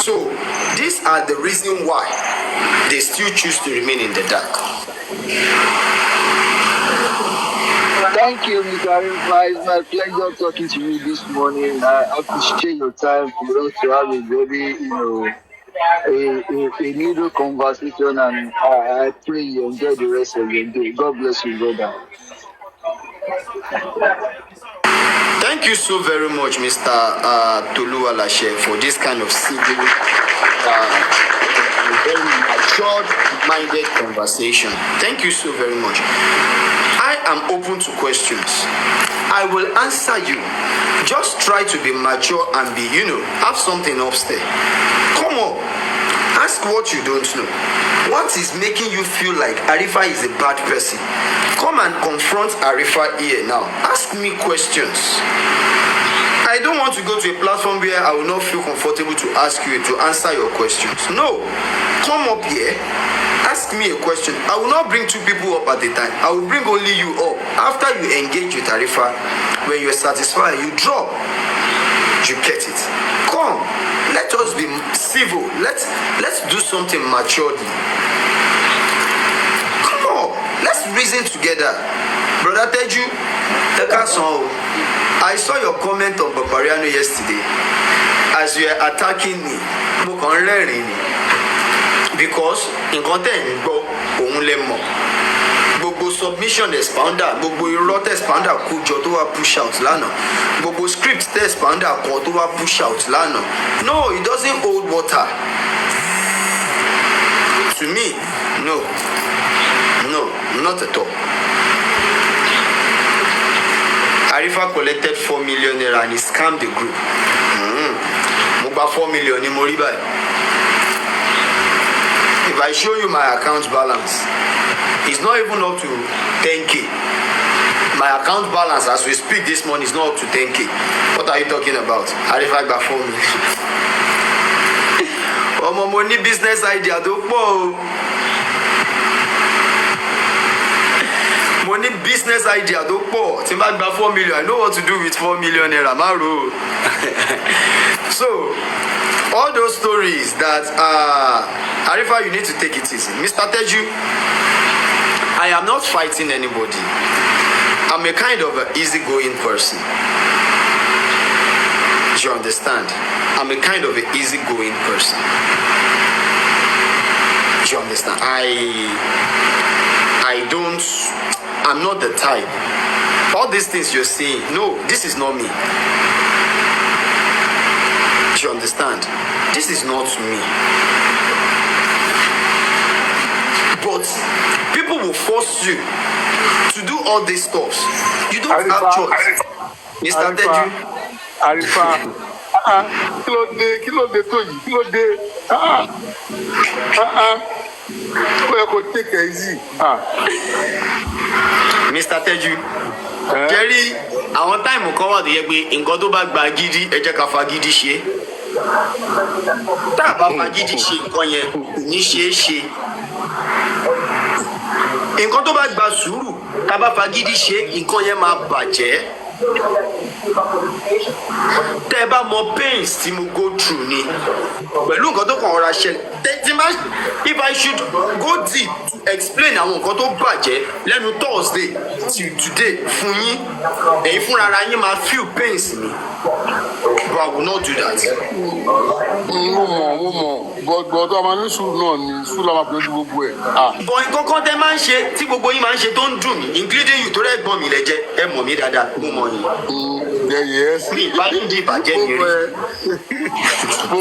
B: So these are the reason why they still choose to remain in the dark.
I: Thank you, Mr. Arifa. It's my pleasure talking to you this morning. I appreciate your time for us to have a very, a little conversation, and I pray you enjoy the rest of your day. God bless you, brother.
B: Thank you so very much, Mr. Tolu Alashe, for this kind of civil, very matured-minded conversation. Thank you so very much. I am open to questions. I will answer you. Just try to be mature and be, have something upstairs. Come on. Ask what you don't know. What is making you feel like Arifa is a bad person? Come and confront Arifa here now. Ask me questions. I don't want to go to a platform where I will not feel comfortable to ask you to answer your questions. No. Come up here. Ask me a question. I will not bring two people up at a time. I will bring only you up. After you engage with Arifa, when you are satisfied, you drop. You get it. Come. Let us be civil. Let's do something maturely. Come on. Let's reason together. Brother Teju, I saw your comment on Babariano yesterday. As you are attacking me, because in content gbogbo submission expounder gbogbo irọ́ expounder kójọ tó wá push out lánàá gbogbo script expounder kọ tó wá push out lánàá. No, it doesn't hold water. To me, no, not at all. Arifa collected 4 million naira and he scammed the group. Mo gba 4 million ní mo rí báyìí. If I show you my account balance, it's not even up to 10K. My account balance as we speak this morning is not up to 10K. What are you talking about? Arifa gba 4 million. Ọmọ mo ní business idea tó pọ̀ o. Mo ní business idea tó pọ̀. Tí n bá gba 4 million, I know what to do with 4 million naira. Maro. So, all those stories that Arifa, you need to take it easy. Mr. Teju, I am not fighting anybody. I'm a kind of an easygoing person. Do you understand? I'm a kind of an easygoing person. Do you understand? I'm not the type. All these things you're saying, no, this is not me. Do you understand? This is not me. But people will force you to do all these stuff. You don't have choice. Mr. Teju.
F: Arifa. Kí ló dé tó yìí? Kí ló dé? Ó yẹ kó take it easy.
B: Mr. Teju. Jerry, àwọn táìmù kan wà tó yẹ pé nǹkan tó bá gba gidi ẹ jẹ́ ká fa gidi ṣe. Tá a bá fa gidi ṣe nǹkan yẹn kò ní ṣeé ṣe. Nǹkan tó bá gba sùúrù tá a bá fa gidi ṣe nǹkan yẹn máa bàjẹ́. Tẹ́ ẹ bá mọ pains tí mo go through ni pẹ̀lú nǹkan tó kàn ọ̀rá ṣẹlẹ̀. If I should go deep to explain àwọn nǹkan tó bàjẹ́ lẹ́nu Thursday till today fún yín ẹ̀yin fúnra ara yín máa feel pains mi. But I will not do that.
F: Mo mọ̀, but a máa ní sùúrù náà ni sùúrù la máa pè é ju gbogbo ẹ̀.
B: But nǹkan kan tẹ́ máa ń ṣe tí gbogbo yín máa ń ṣe tó ń dùn mí including you tó rẹ̀ gbọ́n mi lẹ́jẹ́ ẹ mọ̀ mí dáadáa mo mọ̀ yín.
F: Yes.
B: Mi ìbáyé di ìbàjẹ́ mi rí.
F: Bó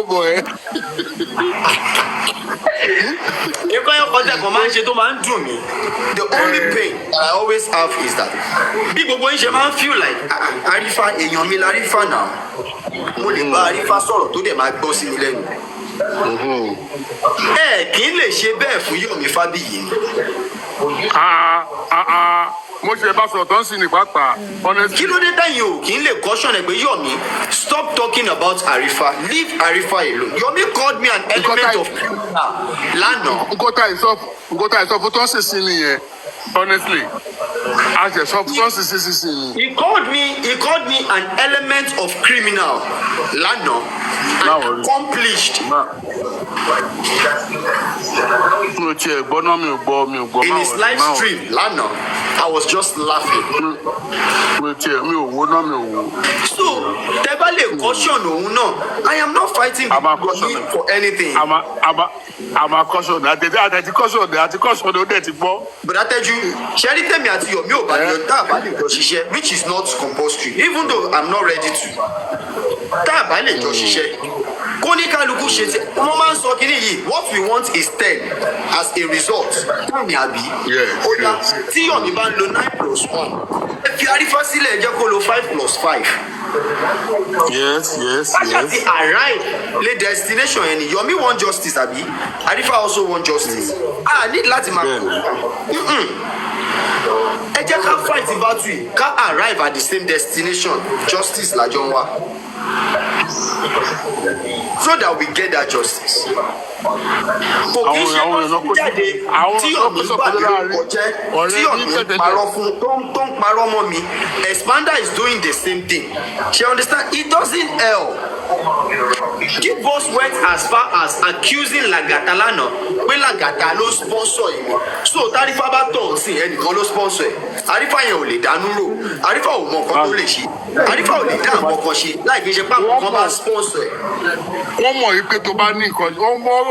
F: bọ̀ ẹ́.
B: Nǹkan yẹn kọjá kan máa ń ṣe tó máa ń dùn mí. The only pain that I always have is that bí gbogbo yín ṣe máa ń feel like Arifa èèyàn mi la Arifa náà mo lè bá Arifa sọ̀rọ̀ tó dẹ̀ máa gbọ́ sí mi lẹ́nu. Kì í lè ṣe bẹ́ẹ̀ fún Yomi Fabayi ni.
F: Mo ṣe bá sọ̀rọ̀ tó ń sin ní pàápàá.
B: Kí ló dé dáyìn o kì í lè caution ẹ pé Yomi stop talking about Arifa leave Arifa alone. Yomi called me an element of criminal lánàá.
F: Nǹkan tá ìsọ fún tó ń sìn sí nìyẹn honestly. A ṣe sọ fún tó ń sìn sí ni.
B: He called me an element of criminal lánàá and accomplished.
F: Mi ò tiẹ̀ gbọ́ náà mi ò gbọ́.
B: In his live stream lánàá I was just laughing. So, Tebale caution I am not fighting for anything.
F: I'm a caution. I caution.
B: But I tell you, Sherry tell me at your which is not compulsory, even though I'm not ready to. What we want is 10 as a result.
F: Yes.
B: Tí Yomi bá ń lo 9 plus 1. If you Arifa sílẹ̀ ẹ jẹ́ kó lo 5 plus 5.
F: Yes.
B: Actually, arrive the destination and Yomi want justice, Abi. Arifa also want justice. Need láti máa kó. Ẹ jẹ́ ká fight the battle, ká arrive at the same destination. Justice la jọ ń wá. So that we get that justice. Kò kí ṣe kó jáde tí Yomi bá lórúkọ jẹ́ tí Yomi parọ́ fún tó ń parọ́ mọ́ mi. Expander is doing the same thing. She understand? It doesn't help. Give us went as far as accusing Lagata lánàá pé Lagata ló sponsor yìí. So Tarifa bá tọ̀ sí ẹnìkan ló sponsor ẹ̀. Arifa yẹn ò lè dánú rò. Arifa ò mọ nǹkan tó lè ṣe. Arifa ò lè dá nǹkan kan ṣe láì fi ṣe pápá kan bá sponsor ẹ̀.
F: Wọ́n mọ̀ yìí pé tó bá ní nǹkan wọ́n mọ̀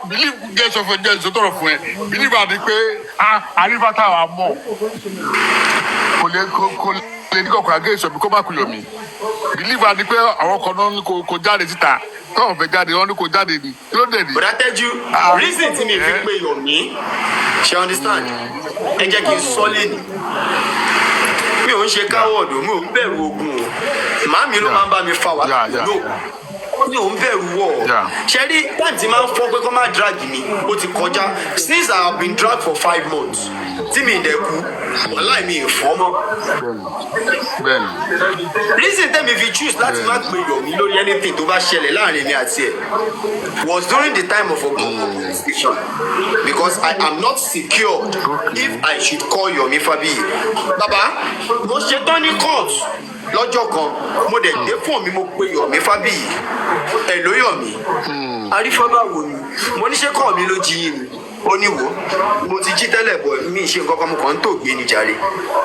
F: believe get of a judge tó tọrọ fún ẹ believe àti pé Arifa táwa mọ̀ kò lè ní kọ̀ọ̀kan agé ìṣọ̀bí kó má kú Yomi believe àti pé àwọn kan náà ní kò jáde síta tọ́wọ́n fẹ́ jáde wọ́n ní kò jáde ní kí ló dé ní.
B: But I tell you reason tí mi fi pé Yomi she understand ẹ jẹ́ kí n sọ lẹ́nu mi ò ń ṣe káwọ́ọ̀dù mi ò ń bẹ̀rù ogun o màámi ló máa ń bá mi fa wàhálà lò mi ò ń bẹ̀rù wọ̀ ṣe rí táǹtì máa ń fọ́ pé kó má drag mi ó ti kọjá since I have been dragged for 5 months tí mi dẹ̀ kú wàhálà mi ì fọ́ mọ́. Reason tẹ́mi fi choose láti má pe Yomi lórí anything tó bá ṣẹlẹ̀ láàrin mi àti ẹ̀ was during the time of Ogun station because I am not secured if I should call Yomi Fabayi. Baba mo ṣe tán ní court lọ́jọ́ kan mo dẹ̀ dé fún mi mo pe Yomi Fabayi ẹ̀ ló Yomi Arifa báwo ni mo ní ṣe kọ́ mi ló jí yín ni ó ní wò mo ti jí tẹ́lẹ̀ bọ̀ mi ṣe nǹkan kan mo kàn ń tò gbé ní jàre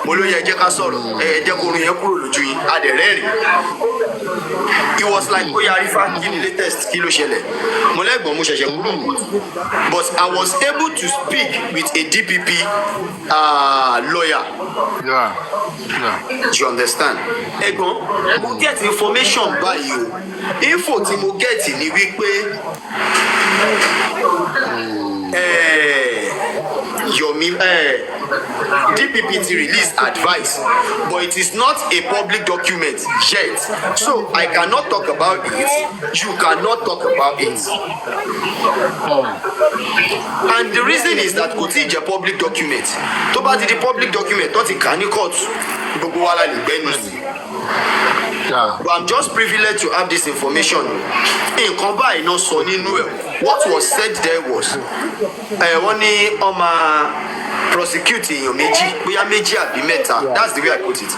B: mo ló yẹ jẹ́ ká sọ̀rọ̀ ẹ jẹ́ kó orin yẹn kúrò lójú yín a dẹ̀ rẹ́rìn. It was like ó yá Arifa kí ni latest kí ló ṣẹlẹ̀ mo lẹ́gbọ̀n mo ṣẹ̀ṣẹ̀ kúrò but I was able to speak with a DPP lawyer. You understand? Ẹ̀gbọ́n mo get information báyìí o info tí mo get ni wípé Yomi DPP release advice but it is not a public document yet so I cannot talk about it you cannot talk about it and the reason is that kò tí ì jẹ́ public document tó bá ti di public document tó ti kà ní court gbogbo wa la lè gbẹ́nu sí. But I'm just privileged to have this information. Nǹkan báyìí náà sọ nínú ẹ̀. What was said there was wọ́n ní ọmọ prosecute èèyàn méjì bóyá méjì àbí mẹ́ta that's the way I put it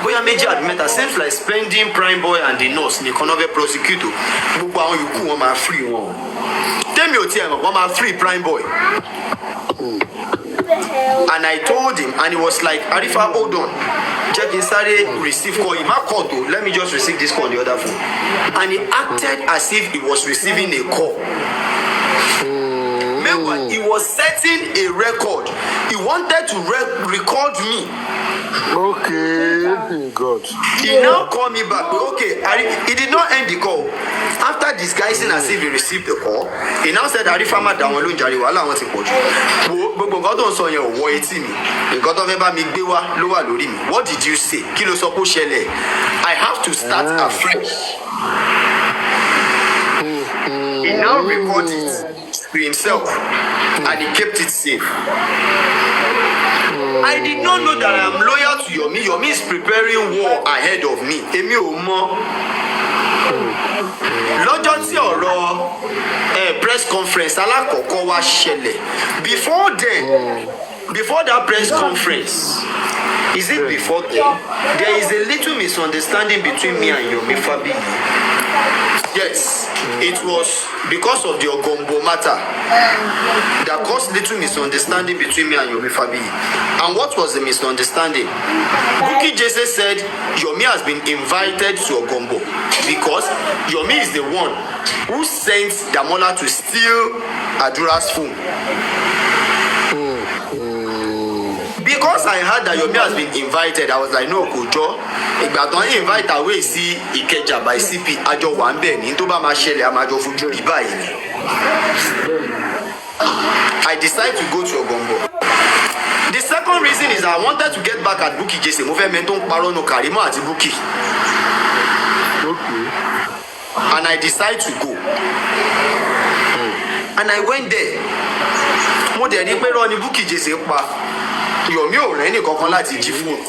B: bóyá méjì àbí mẹ́ta seems like spending prime boy and the nurse nìkan náà fẹ́ prosecute o gbogbo àwọn yòókù wọn máa free wọn tẹ́mi ò tiẹ̀ mọ̀ wọ́n máa free prime boy. And I told him and he was like Arifa hold on check inside receive call him I called though let me just receive this call on the other phone and he acted as if he was receiving a call. Meanwhile he was setting a record he wanted to record me.
F: Okay, God.
B: He now called me back. Okay, he did not end the call. After disguising as if he received the call, he now said, Arifa ma da wọn ló ń jàre wàhálà wọn ti pọ̀ jù. Gbogbo nǹkan tó ń sọ yẹn ò wọ etí mi. Nǹkan tó fẹ́ bá mi gbé wá ló wà lórí mi. What did you say? Kí ló sọ pé ó ṣẹlẹ̀? I have to start afresh. He now recorded it to himself and he kept it safe. I did not know that I am loyal to Yomi. Yomi is preparing war ahead of me. Èmi ò mọ̀. Lọ́jọ́ tí ọ̀rọ̀ press conference alákọ̀ọ́kọ́ wá ṣẹlẹ̀. Before that press conference, is it before then? There is a little misunderstanding between me and Yomi Fabayi. Yes, it was because of the Ogombo matter that caused little misunderstanding between me and Yomi Fabayi. And what was the misunderstanding? Bukky Jesse said Yomi has been invited to Ogombo because Yomi is the one who sent Damola to steal Adura's phone. Because I heard that Yomi has been invited, I was like, no, Kojo. If I don't invite away, see Ikeja by CP, Ajo Wambe, into Bama Shele, Amajo Fuju Ribai. I decided to go to Ogombo. The second reason is I wanted to get back at Bukky Jesse. Movement on Parono Karimo at Bukky. And I decided to go. And I went there. Mo de ni pe ro ni Bukky Jesse pa. Yomi ò rẹ́ ní kankan láti jí fóònù.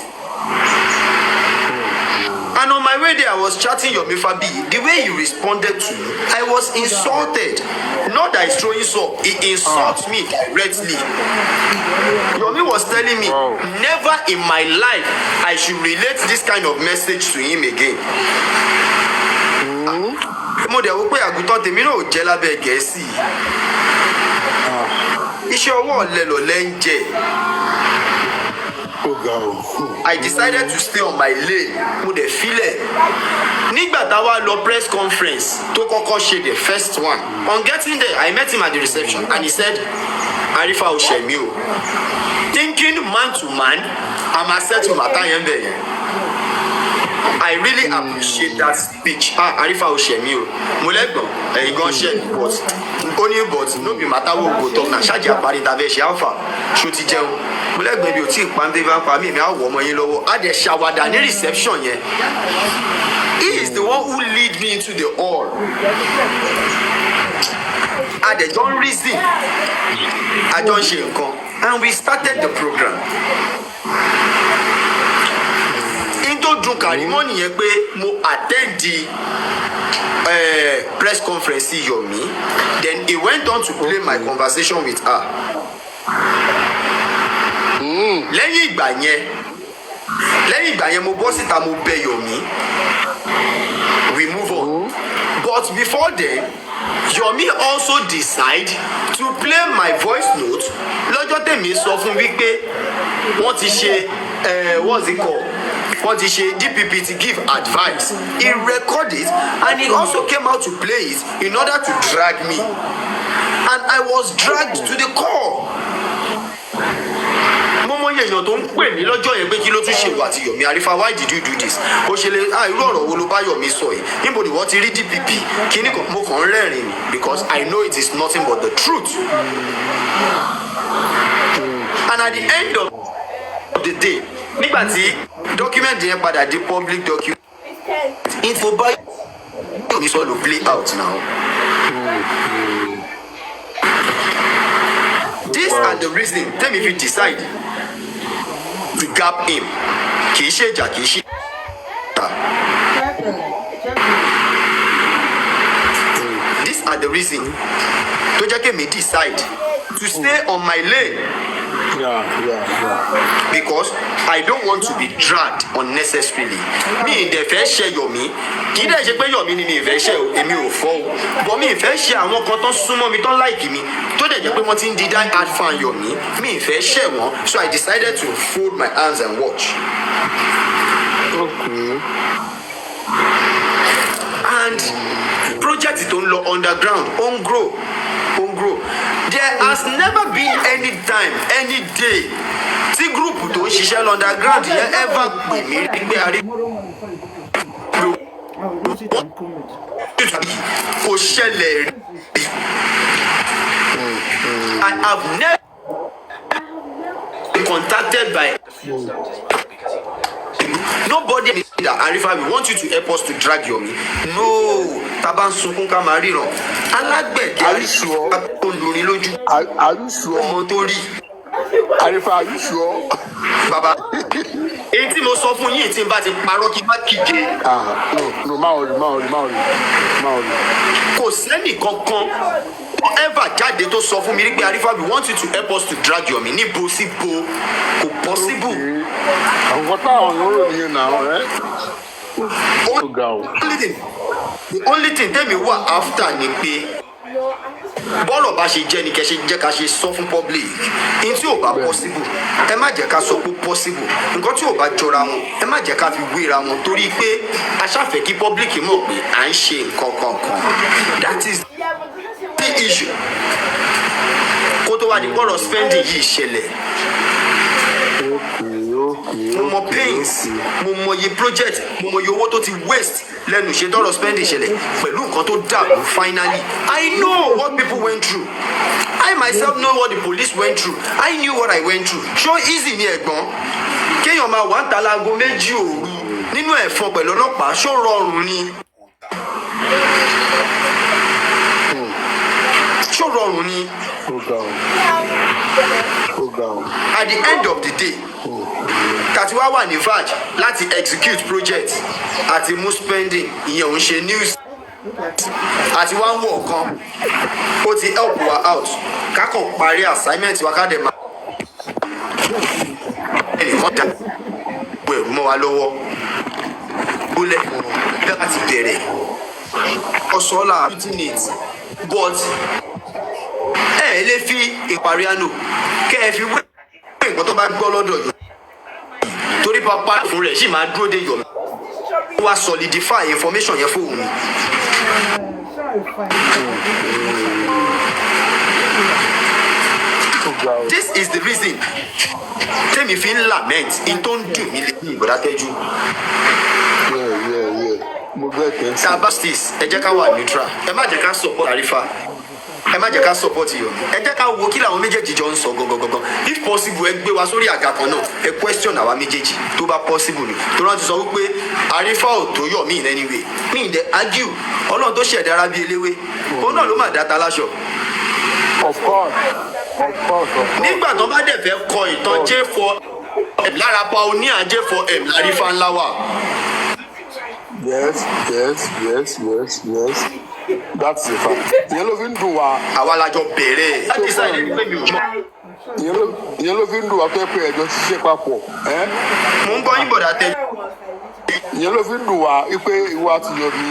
B: And on my way there, I was chatting Yomi Fabayi. The way he responded to me, I was insulted. Not that he's throwing salt, he insults me directly. Yomi was telling me, never in my life I should relate this kind of message to him again. Mo dẹ̀ wò pé àgùntàn tèmi náà ò jẹ́ lábẹ́ Gẹ̀ẹ́sì. Iṣẹ́ ọwọ́ ọ̀lẹ lọ̀lẹ ń jẹ. I decided to stay on my lane. Mo dẹ̀ filẹ̀. Nígbà tá a wá lọ press conference tó kọ́kọ́ ṣe the first one. On getting there, I met him at the reception and he said, Arifa ò ṣẹ̀ mí o. Thinking man to man, I'm accept màtá yẹn bẹ̀ yẹn. I really appreciate that speech. Arifa ò ṣẹ̀ mí o. Mo lẹ́gbọ̀n ẹ̀yin gan ṣẹ̀ but only but no be matter wo go talk na ṣáàjì àparí ta fẹ́ ṣe alpha ṣó ti jẹun. Mo lẹ́gbọ̀n ibi ò tí ì pa ń dé bá pa mí mi á wọ̀ ọmọ yín lọ́wọ́. A dẹ̀ ṣàwàdà ní reception yẹn. He is the one who lead me into the hall. A dẹ̀ jọ ń reason. A jọ ń ṣe nǹkan. And we started the program. Into dun Karimo nìyẹn pé mo attend the press conference Yomi. Then he went on to play my conversation with her. Lẹ́yìn ìgbà yẹn mo bọ́ síta mo bẹ̀ Yomi. We move on. But before then, Yomi also decide to play my voice note. Lọ́jọ́ tèmi sọ fún wípé wọ́n ti ṣe what's it called? Wọ́n ti ṣe DPP to give advice. He recorded it and he also came out to play it in order to drag me. And I was dragged to the core. Mọ́mọ́ yẹn èèyàn tó ń pè mí lọ́jọ́ yẹn pé kí ló tún ṣe wà tí Yomi Arifa, why did you do this? Ó ṣe lè irú ọ̀rọ̀ wo ló bá Yomi sọ yìí? Níbo ni wọ́n ti rí DPP? Kíní kan mo kàn ń rẹ́rìn ni because I know it is nothing but the truth. And at the end of the day, nígbà tí document yẹn padà di public document, info by Yomi sọ ló play out now. These are the reasons tẹ́mi fi decide to gap him. Kì í ṣe ìjà, kì í ṣe ìjà. These are the reasons tó jẹ́ kí mi decide to stay on my lane. Because I don't want to be dragged unnecessarily. Mi ì dẹ̀ fẹ́ ṣe Yomi. Kì í dẹ̀ ṣe pé Yomi ni mi ì fẹ́ ṣe o, èmi ò fọ́ o. But mi ì fẹ́ ṣe àwọn kan tó súnmọ́ mi tó like mi tó dẹ̀ jẹ́ pé wọ́n ti ń di die hard fan Yomi. Mi ì fẹ́ ṣe wọ́n, so I decided to fold my hands and watch. Okay. And project tó ń lọ underground ó ń grow. There has never been any time, any day tí group tó ń ṣiṣẹ́ underground yẹn ever pè mí pé kò ṣẹlẹ̀ rí. I have never been contacted by nobody that Arifa, we want you to help us to drag Yomi. No, taban sunkún ká máa ríran. Alágbẹ̀dẹ Arifa tó lórí lójú.
F: Are you sure?
B: Ọmọ tó rí.
F: Arifa, are you sure?
B: Bàbá, èyí tí mo sọ fún yín tí n bá ti parọ́ kí n má kíje.
F: No, má ò rí.
B: Kò sẹ́nì kankan ever jáde tó sọ fún mi rí pé Arifa, we want you to help us to drag Yomi. Níbo síbo kò possible.
F: Àwọn táwọn ọ̀rọ̀ yẹn náà rẹ̀.
B: The only thing tell me what after ni pé bọ́ọ̀lù bá ṣe jẹ́ ni kẹ́ ṣe jẹ́ ká ṣe sọ fún public in tí ò bá possible ẹ má jẹ́ ká sọ pé possible nǹkan tí ò bá jọra wọn ẹ má jẹ́ ká fi wéra wọn torí pé a ṣàfẹ́ kí public mọ̀ pé à ń ṣe nǹkan kankan that is the issue kó tó wá di bọ́ọ̀lù spending yìí ṣẹlẹ̀ mo mọ pains mo mọ iye project mo mọ iye owó tó ti waste lẹ́nu ṣe tọrọ spending ṣẹlẹ̀ pẹ̀lú nǹkan tó dàrú finally I know what people went through I myself know what the police went through I knew what I went through ṣó easy ni ẹ̀gbọ́n kéèyàn máa wà ń ta láago méjì òru nínú ẹ̀fọn pẹ̀lú ọlọ́pàá ṣó rọrùn ni ṣó rọrùn ni. At the end of the day katiwa wà ní vaj láti execute project àti mú spending ìyẹn ò ń ṣe news àti wá ń wọ̀ kan ó ti help wa out kákan parí assignment wa ká dẹ̀ máa ẹnìkan dá gbogbo ẹ̀rú mọ́ wa lọ́wọ́ bólẹ̀ bẹ́ẹ̀ láti bẹ̀rẹ̀ ọ̀sọ́là unit but ẹ lè fi ìparí àná kẹ́ ẹ fi wé nǹkan tó bá gbọ́ lọ́dọ̀ yìí torí pápá fún rẹ̀ sì máa dúró de Yomi wá solidify information yẹn fún òun. This is the reason tèmi fi ń lament in tó ń dùn mí lẹ́yìn ìgbọ́dá tẹ́jú. Tabastis ẹ jẹ́ ká wà neutral ẹ má jẹ́ ká support Arifa ẹ má jẹ́ ká support Yomi ẹ jẹ́ ká wo kí làwọn méjèèjì jọ ń sọ gangan if possible ẹ gbé wa sórí àga kan náà ẹ question àwa méjèèjì tó bá possible ni tó rántí sọ wípé Arifa ò tó Yomi in any way mi ì dẹ argue Ọlọ́run tó ṣẹ̀dá ara bíi eléwé òun náà ló má dáta láṣọ.
F: Of course.
B: Nígbà tó bá dẹ̀ fẹ́ kọ ìtàn J4M lára pa oní J4M l'Arifa ńlá wà.
F: Yes. That's the fact. Ìyẹn ló fi ń dùn wá.
B: Àwa la jọ bẹ̀rẹ̀. Láti sáyẹn ní pé mi ò mọ̀.
F: Ìyẹn ló fi ń dùn wá pé ẹjọ́ ṣiṣẹ́ papọ̀.
B: Mo ń gbọ́ yín bọ̀dà tẹ́.
F: Ìyẹn ló fi ń dùn wá pé ìwà àti Yomi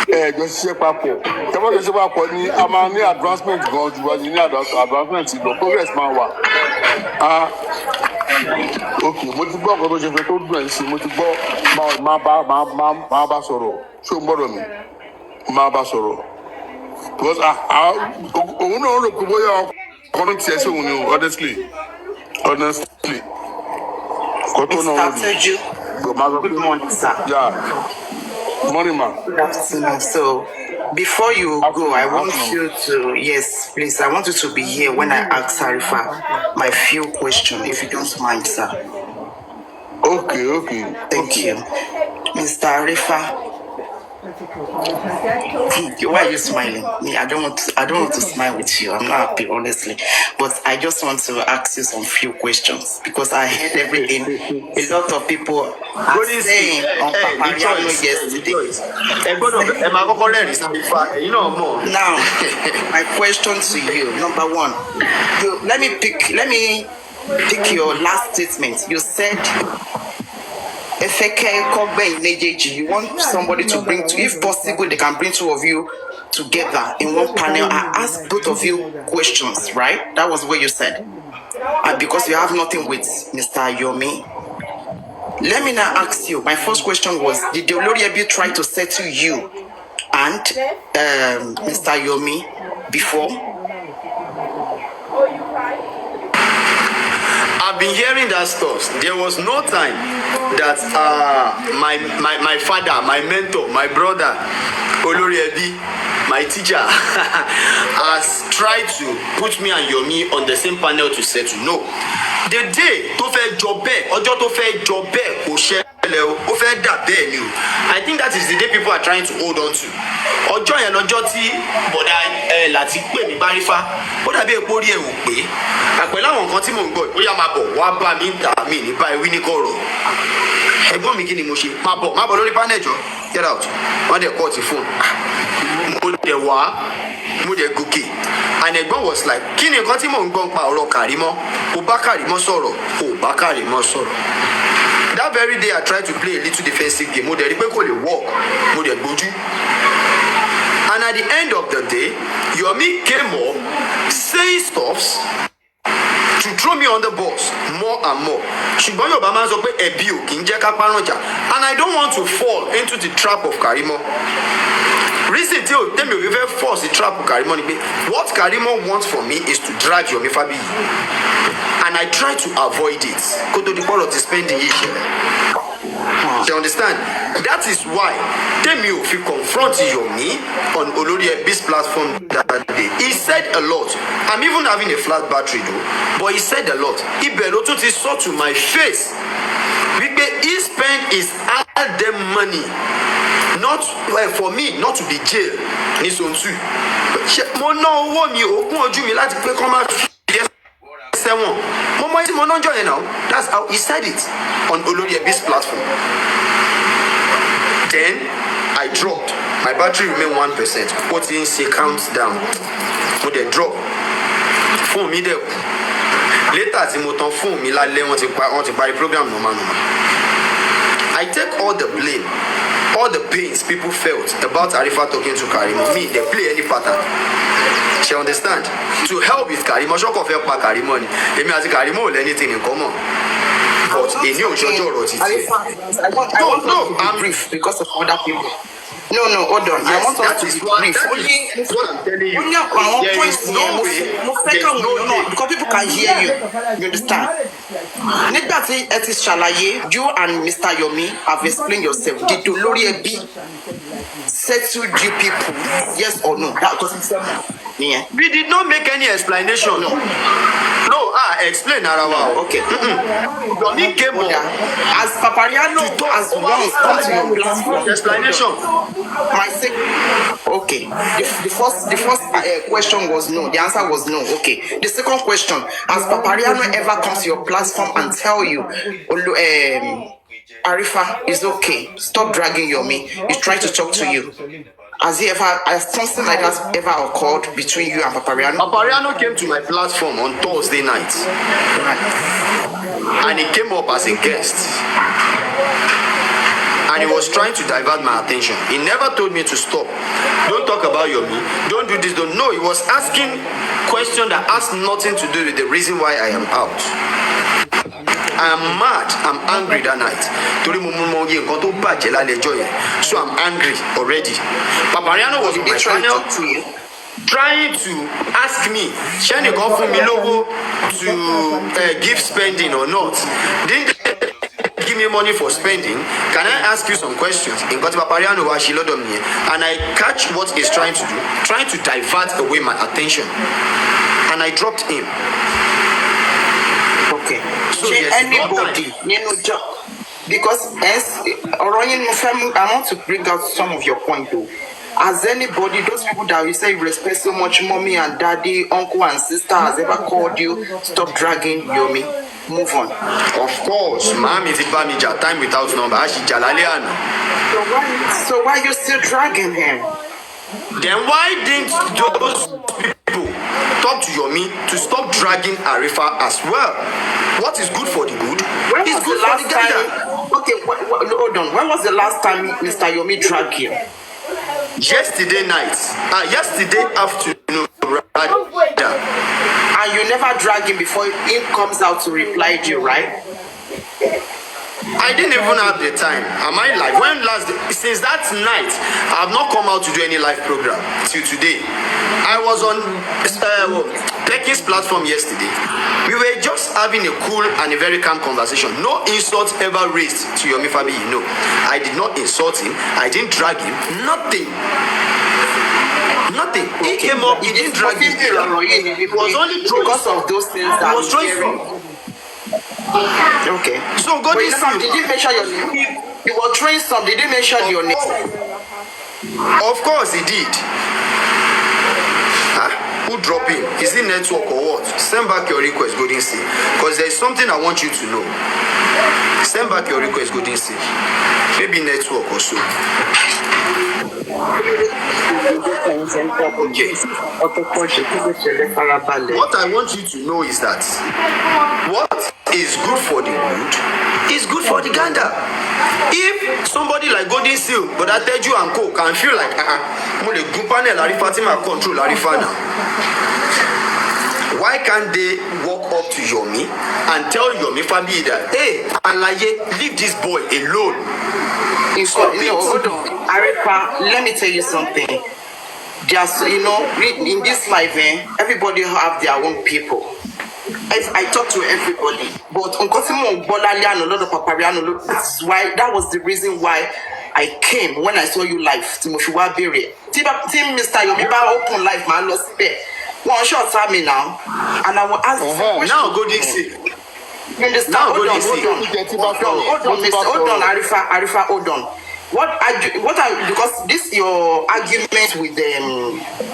F: ẹjọ́ ṣiṣẹ́ papọ̀. Tẹ́wọ́n ṣiṣẹ́ papọ̀ ni a máa ní advancement gan ju wájú ní advancement lọ progress máa wà. Ok, mo ti gbọ́ nǹkan tó ṣe fẹ́ tó dùn ẹ̀ sí mo ti gbọ́ máa bá sọ̀rọ̀ ṣé o gbọ́dọ̀ mi máa bá sọ̀rọ̀ because òun náà rò pé bóyá ọkùnrin tiẹ̀ sí òun ni o honestly kọ́tọ́ náà
J: Mr. Good morning, sir.
F: Yeah. Morning, ma.
J: Good afternoon. So, before you go, I want you to, yes, please, I want you to be here when I ask Arifa my few questions, if you don't mind, sir.
F: Okay.
J: Thank you. Mr. Arifa. Why are you smiling? Me, I don't want to smile with you. I'm not happy, honestly. But I just want to ask you some few questions because I heard everything a lot of people are saying on Fabayi yesterday. Now, my question to you, number one, let me pick your last statement. You said you want somebody to bring to, if possible, they can bring two of you together in one panel. I asked both of you questions, right? That was what you said. And because you have nothing with Mr. Yomi, let me now ask you. My first question was: did the Oloriebi try to settle you and Mr. Yomi before?
B: I've been hearing that stuff. There was no time that my father, my mentor, my brother, Oloriebi, my teacher, has tried to put me and Yomi on the same panel to settle. No. The day tó fẹ́ jọ bẹ́ẹ̀, ọjọ́ tó fẹ́ jọ bẹ́ẹ̀ kò ṣẹlẹ̀ o, ó fẹ́ dà bẹ́ẹ̀ ni o. I think that is the day people are trying to hold on to. Ọjọ́ yẹn lọ́jọ́ tí bọ̀dá láti pè mí Bárífá, ó dàbí epo rí ẹ̀ wò pé àpẹẹrẹ àwọn nǹkan tí mò ń gbọ́ ó yá máa bọ̀ wá bá mi ń tà mí ní báyìí wí ní kọ̀rọ̀. Ẹ̀gbọ́n mi kí ni mo ṣe? Máa bọ̀ lórí panel jọ, get out. Wọ́n dẹ̀ kọ́ọ̀tì fóònù. Mo dẹ̀ gòkè. And ẹ̀gbọ́n was like, kí ni nǹkan tí mò ń gbọ́ pa ọ̀rọ̀ Kàrímọ́? Kò bá Kàrímọ́ sọ̀rọ̀, kò bá Kàrímọ́ sọ̀rọ̀. That very day I tried to play a little defensive game. Mo dẹ̀ rí pé kò lè work. Mo dẹ̀ gbójú. And at the end of the day, Yomi came up saying stuffs to throw me on the bus more and more. Ṣùgbọ́n Yorùbá máa ń sọ pé ẹbí ò kì í jẹ́ ká párànjà. And I don't want to fall into the trap of Karimo. Reason tí o tẹ́mi ò fi fẹ́ force the trap of Karimo ni pé what Karimo wants from me is to drag Yomi Fabayi. And I try to avoid it. Kó tó di bọ́ọ̀lù ti spending yìí ṣẹlẹ̀. You understand? That is why Temi ò fi confront Yomi on Olori Ebi's platform that day. He said a lot. I'm even having a flat battery though, but he said a lot. Ibẹ̀ ló tún ti sọ to my face. Wípé he spent his hard money not for me not to be jail ní Sonsu. Mo ná owó mi òkun ojú mi láti pé kọ́ máa fi sẹ́wọ̀n. Mo mọ ẹtí mo ná jọ yẹn now. That's how he said it on Olori Ebi's platform. Then I dropped. My battery remained 1%. What in say counts down. Mo dey drop. Phone mi dẹ̀ kú. Later tí mo tan phone mi lálẹ́ wọ́n ti parí program normal. I take all the blame, all the pains people felt about Arifa talking to Karimo. Me, they play any pattern. She understand? To help with Karimo, ṣọ́kọ̀ fẹ́ pa Karimo ni. Èmi àti Karimo ò anything in common. But èmi ò ṣojú ọ̀rọ̀ títí.
J: No, I'm brief because of other people. No, hold on.
B: Yes,
J: I want us to be brief.
B: That is what I'm telling you. There is no way.
J: Because people can hear you. You understand? Nígbà tí ẹ ti ṣàlàyé, you and Mr. Yomi have explained yourself. Did Olori Ebi settle you people? Yes or no? That was yeah.
B: We did not make any explanation. No, explain Arawa.
J: Okay.
B: Yomi came up
J: as Papariano as once come to your platform.
B: Explanation.
J: Okay. The first question was no. The answer was no. Okay. The second question: has Papariano ever come to your platform and tell you, Arifa is okay, stop dragging Yomi? He's trying to talk to you. Has something like that ever occurred between you and Papariano?
B: Papariano came to my platform on Thursday night. And he came up as a guest. And he was trying to divert my attention. He never told me to stop. Don't talk about Yomi. Don't do this. Don't. No, he was asking questions that has nothing to do with the reason why I am out. I am mad. I'm angry that night. So I'm angry already. Papariano was on my channel trying to ask me, Shani go for me logo to give spending or not. Didn't give me money for spending. Can I ask you some questions? In Papariano was me, and I catch what he's trying to do, trying to divert away my attention, and I dropped him.
J: Okay. So anybody, because I want to bring out some of your point though. Has anybody, those people that you say you respect so much, mommy and daddy, uncle and sister, has ever called you, stop dragging Yomi? Move on.
B: Of course, mom is a time without number.
J: So why you still dragging him?
B: Then why didn't those people talk to Yomi to stop dragging Arifa as well? What is good for the good is good for the gander.
J: Okay, hold on. When was the last time Mr. Yomi dragged him?
B: Yesterday night. Yesterday afternoon. Right?
J: And you never drag him before he comes out to reply to you, right?
B: I didn't even have the time. Am I live? When last day? Since that night, I have not come out to do any live program till today. I was on Becky's platform yesterday. We were just having a cool and a very calm conversation. No insult ever raised to Yomi Fabayi. No, I did not insult him. I didn't drag him. Nothing. He came up. He didn't drag him. It was only
J: because of those things that
B: was throwing.
J: Okay.
B: So go this way.
J: Did you mention your name? You were throwing some. Did you mention your name?
B: Of course he did. Who drop in? Is it network or what? Send back your request, Golden Sea. Because there is something I want you to know. Send back your request, Golden Sea. Maybe network or so. Okay. What I want you to know is that what is good for the good it's good for the gander. If somebody like Golden Seal, but I tell you and Co can feel like mo le gun panel Arifa tí ma control Arifa now. Why can't they walk up to Yomi and tell Yomi Fabayi that, hey, Alaye, leave this boy alone?
J: Hold on. Arifa, let me tell you something. Just, in this life, everybody have their own people. I talk to everybody, but that's why that was the reason why I came when I saw you live. Timoshiwa Bere. Team Mr. Yomi open life, man, lost there. One shot at me now, and I will ask
B: now go Dixie.
J: Understand? Hold on, Arifa, hold on. Because this your argument with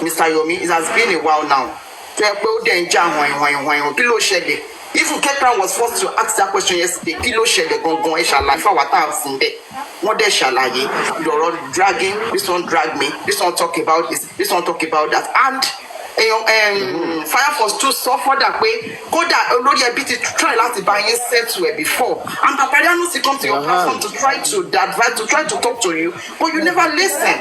J: Mr. Yomi, it has been a while now. If Kekran was forced to ask that question yesterday, kilo shele gongon eshala if what I have seen there. What they shalaye, you're dragging, this one drag me, this one talk about this one talk about that, and Fire Force 2 suffer that way. Go that already a bit to try to buy and said to it before. And Papariano come to your platform to try to advise, to try to talk to you, but you never listen.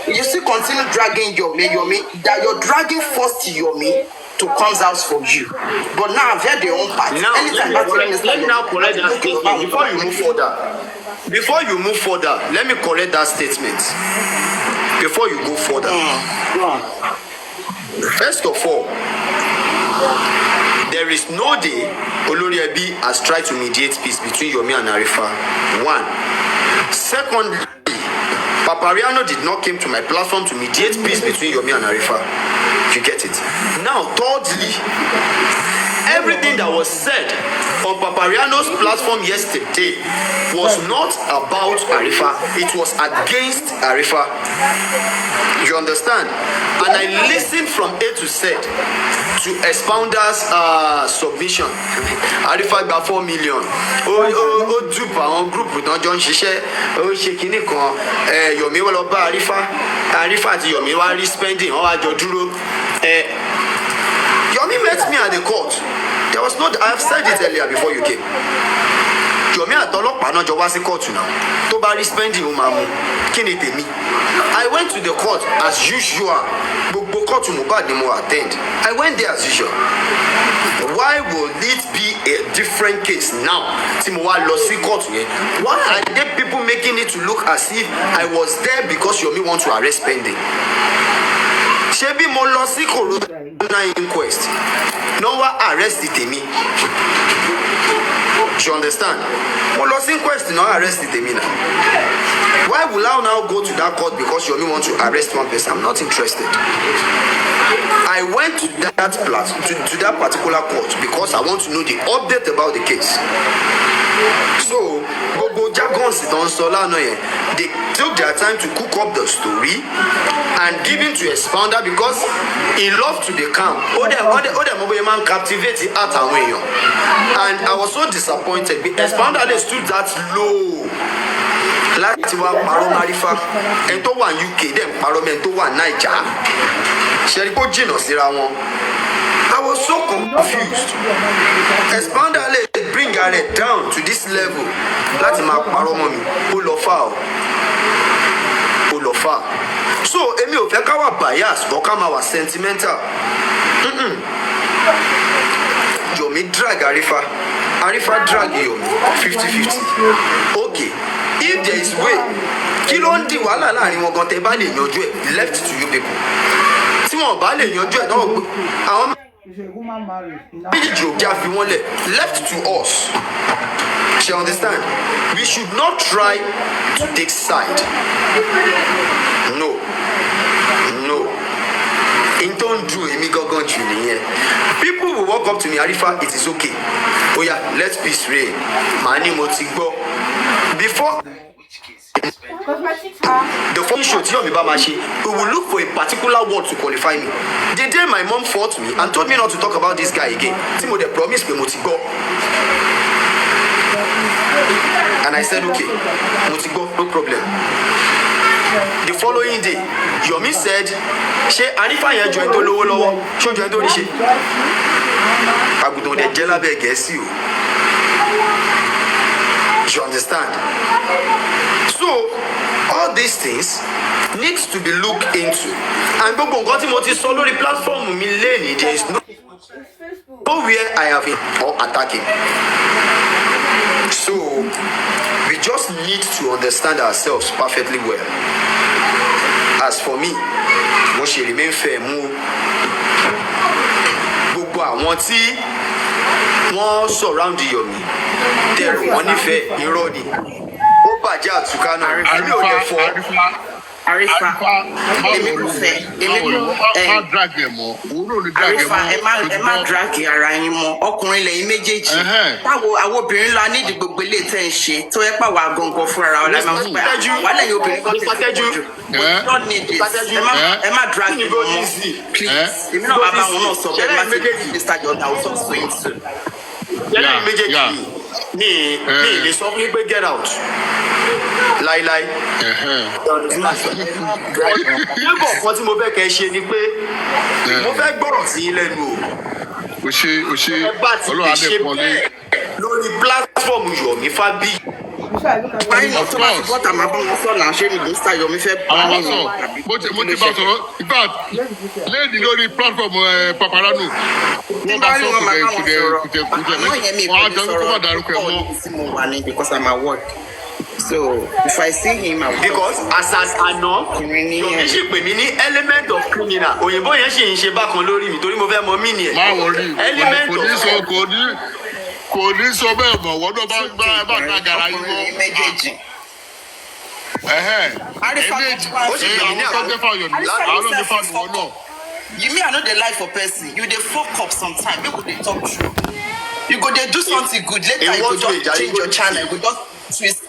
J: You still continue dragging Yomi, that you're dragging first Yomi to comes out for you. But now I've heard their own part.
B: Now, let me now correct that statement before you move further. Before you move further, let me correct that statement. Before you go further. First of all, there is no day Oloriebi has tried to mediate peace between Yomi and Arifa. One. Secondly, Papariano did not come to my platform to mediate peace between Yomi and Arifa. You get it? Now, thirdly, everything that was said on Papariano's platform yesterday was not about Arifa. It was against Arifa. You understand? And I listened from A to Z to Expounder's submission. Arifa gba 4 million. Ó dupe àwọn group tán jọ ń ṣiṣẹ́. Ó ṣe kinní kan. Yomi wá lọ bá Arifa àti Yomi wá rí spending. Wọ́n wá jọ dúró. Yomi met me at the court. There was no, I have said it earlier before you came. Yomi àtọlọ́pàá náà jọ wá sí court now. Tó bá rí spending ó máa mú. Kí ni tèmi? I went to the court as usual. Gbogbo court Mohbad ni mo attend. I went there as usual. Why will it be a different case now? Tí mo wá lọ sí court yẹn. Why are there people making it to look as if I was there because Yomi want to arrest spending? Ṣebí mo lọ sí corona inquest. No one arrest tèmi. You understand? Mo lọ sí inquest no arrest tèmi now. Why will I now go to that court because Yomi want to arrest one person? I'm not interested. I went to that to that particular court because I want to know the update about the case. So, Bobo Jagons don Solano, they took their time to cook up the story and give it to Expounder because he loved to the camp. Other mobile man captivated at away. And I was so disappointed. Expounder they stood that low. Láti wá parọ́ Arifa ẹni tó wà UK dem parọ́ mẹ́ni tó wà Naija ṣe rí kó jìnnà síra wọn. I was so confused. Expounder lè bring her down to this level láti máa parọ́ mọ́ mi ó lọ fà. So èmi ò fẹ́ ká wà bias or ká máa wà sentimental. Yomi drag Arifa drag Yomi 50-50. Okay. If there is way, kí ló ń di wàhálà láàrin wọn gan tẹ́ bá lè yanjú ẹ̀ left to you people. Tí wọn bá lè yanjú ẹ̀ náà àwọn méjì ò já fi wọ́n lẹ̀ left to us. She understand? We should not try to take side. No. In don't do èmi gangan jù nìyẹn. People will walk up to me, Arifa, it is okay. Oh yeah, let peace reign. Màá ní mo ti gbọ́. Before the phone show tí Yomi bá máa ṣe, we will look for a particular word to qualify me. The day my mom fought me and told me not to talk about this guy again, tí mo dẹ̀ promise pé mo ti gbọ́. And I said okay, mo ti gbọ́, no problem. The following day, Yomi said, ṣé Arifa yẹn jọ ẹni tó lówó lọ́wọ́? Ṣé ó jọ ẹni tó rí ṣe? Àgùntàn dẹ̀ jẹ́ lábẹ́ Gẹ̀ẹ́sì o. You understand? So all these things needs to be looked into. And gbogbo nǹkan tí mo ti sọ lórí platform mi lẹ́nìí, there is nowhere I have been or attacking. So we just need to understand ourselves perfectly well. As for me, mo ṣe remain fair mú gbogbo àwọn tí wọ́n surround Yomi tẹ̀rù wọ́n nífẹ̀ẹ́ irọ́ ni. Ó bàjẹ́ àtúkà náà. Àmì ò lè fọ́.
J: Arifa, Arifa, ẹ má drag ara yín mọ́, ọkùnrin lẹ́yìn méjèèjì. Táwo àwọn obìnrin la nídìí gbogbo ilé tẹ́ ń ṣe tó yẹ pàwọ́ àgọ̀ngàn fúnra wa láì máa ń pẹ́ wà lẹ́yìn obìnrin kan tẹ̀ tẹ̀ jù. Don't need this. Ẹ má drag yín mọ́, please. Èmi náà bàbá wọn náà sọ bẹ́ẹ̀ má ti di Mr. Jordan ó sọ sóyún sí.
B: Lẹ́yìn méjèèjì ní ilé sọ fún pé get out. Láíláí. Nígbà kan tí mo fẹ́ kẹ́ ṣe ni pé mo fẹ́ gbọ́rọ̀ sí lẹ́nu o. Ẹ bá ti lè ṣe bẹ́ẹ̀ lórí platform Yomi Fabayi.
J: Báyìí náà tó bá ti bọ́ta máa bá wọn sọ̀nà ṣé ni Mr. Yomi fẹ́ bá wọn sọ.
F: Mo ti bá sọ̀rọ̀ in fact lẹ́ẹ̀dì lórí platform Paparano.
J: Ní bá rí wọn máa bá wọn sọ̀rọ̀. Àwọn yẹn mi kò ní sọ̀rọ̀ ọ̀pọ̀ tí mo wà ní because I'm at work. So if I see him, I will.
B: Because as àná Yomi sì pè mí ní element of criminal. Òyìnbó yẹn sì ń ṣe bákan lórí mi torí mo fẹ́ mọ mí ni ẹ̀.
F: Má wọrí
B: element of
F: kò ní sọ bẹ́ẹ̀ mọ̀ wọ́n náà bá dàgàrà yín mọ́.
J: Méjèèjì.
F: Arifa ó sì pè mí ní àwọn tó fà Yomi àwọn ló fà Yomi náà.
J: You mean I know the life for person. You dey fuck up sometimes. People dey talk true. You go dey do something good. Later you go just change your channel. You go just twist.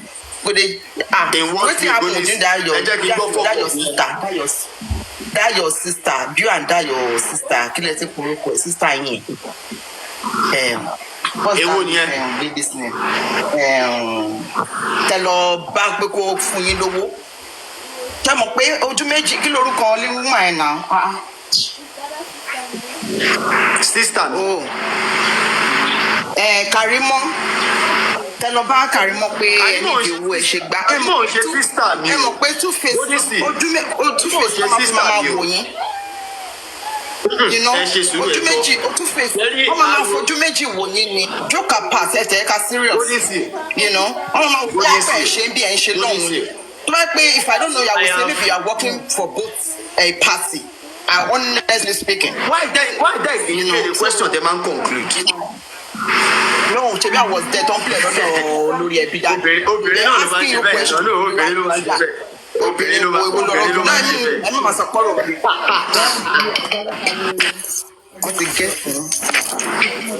J: Go dey wetin happen within that your sister. You and that your sister. Kí lẹ ti porúkọ sister yín. What's that lady's name? Tẹ lọ bá pé kó fún yín lówó. Ṣé mọ̀ pé ojú méjì kí lorúkọ líwúmọ̀ ẹ̀ náà?
B: Sister.
J: Oh. Karimọ. Tẹ lọ bá Karimọ pé ẹni ìdíwọ́ ẹ̀ ṣe gbá.
B: Ẹ mọ̀ ṣe sister mi.
J: Ẹ mọ̀ pé two-face máa wò yín. You know, ojú méjì two-face wọ́n máa fojú méjì wò yín ni. Joker pass ẹ̀tẹ̀ ẹ̀ka serious. You know, wọ́n máa wò yín ẹ̀ ṣe bí ẹ̀ ń ṣe lọ́hùn. Tó bá pé if I don't know you, I will say maybe you are working for both a party. Honestly speaking.
B: Why that is the question the man conclude?
J: No, Chebi, I was there. Don't play lórí ẹbí dá.
B: Obìnrin náà ló máa ṣe bẹ́ẹ̀. Obìnrin ló máa ṣe bẹ́ẹ̀. Obìnrin ló máa ṣe bẹ́ẹ̀.
J: Ẹ má máa sọ kọ́rọ̀ mi. Ó ti gẹ́ fún.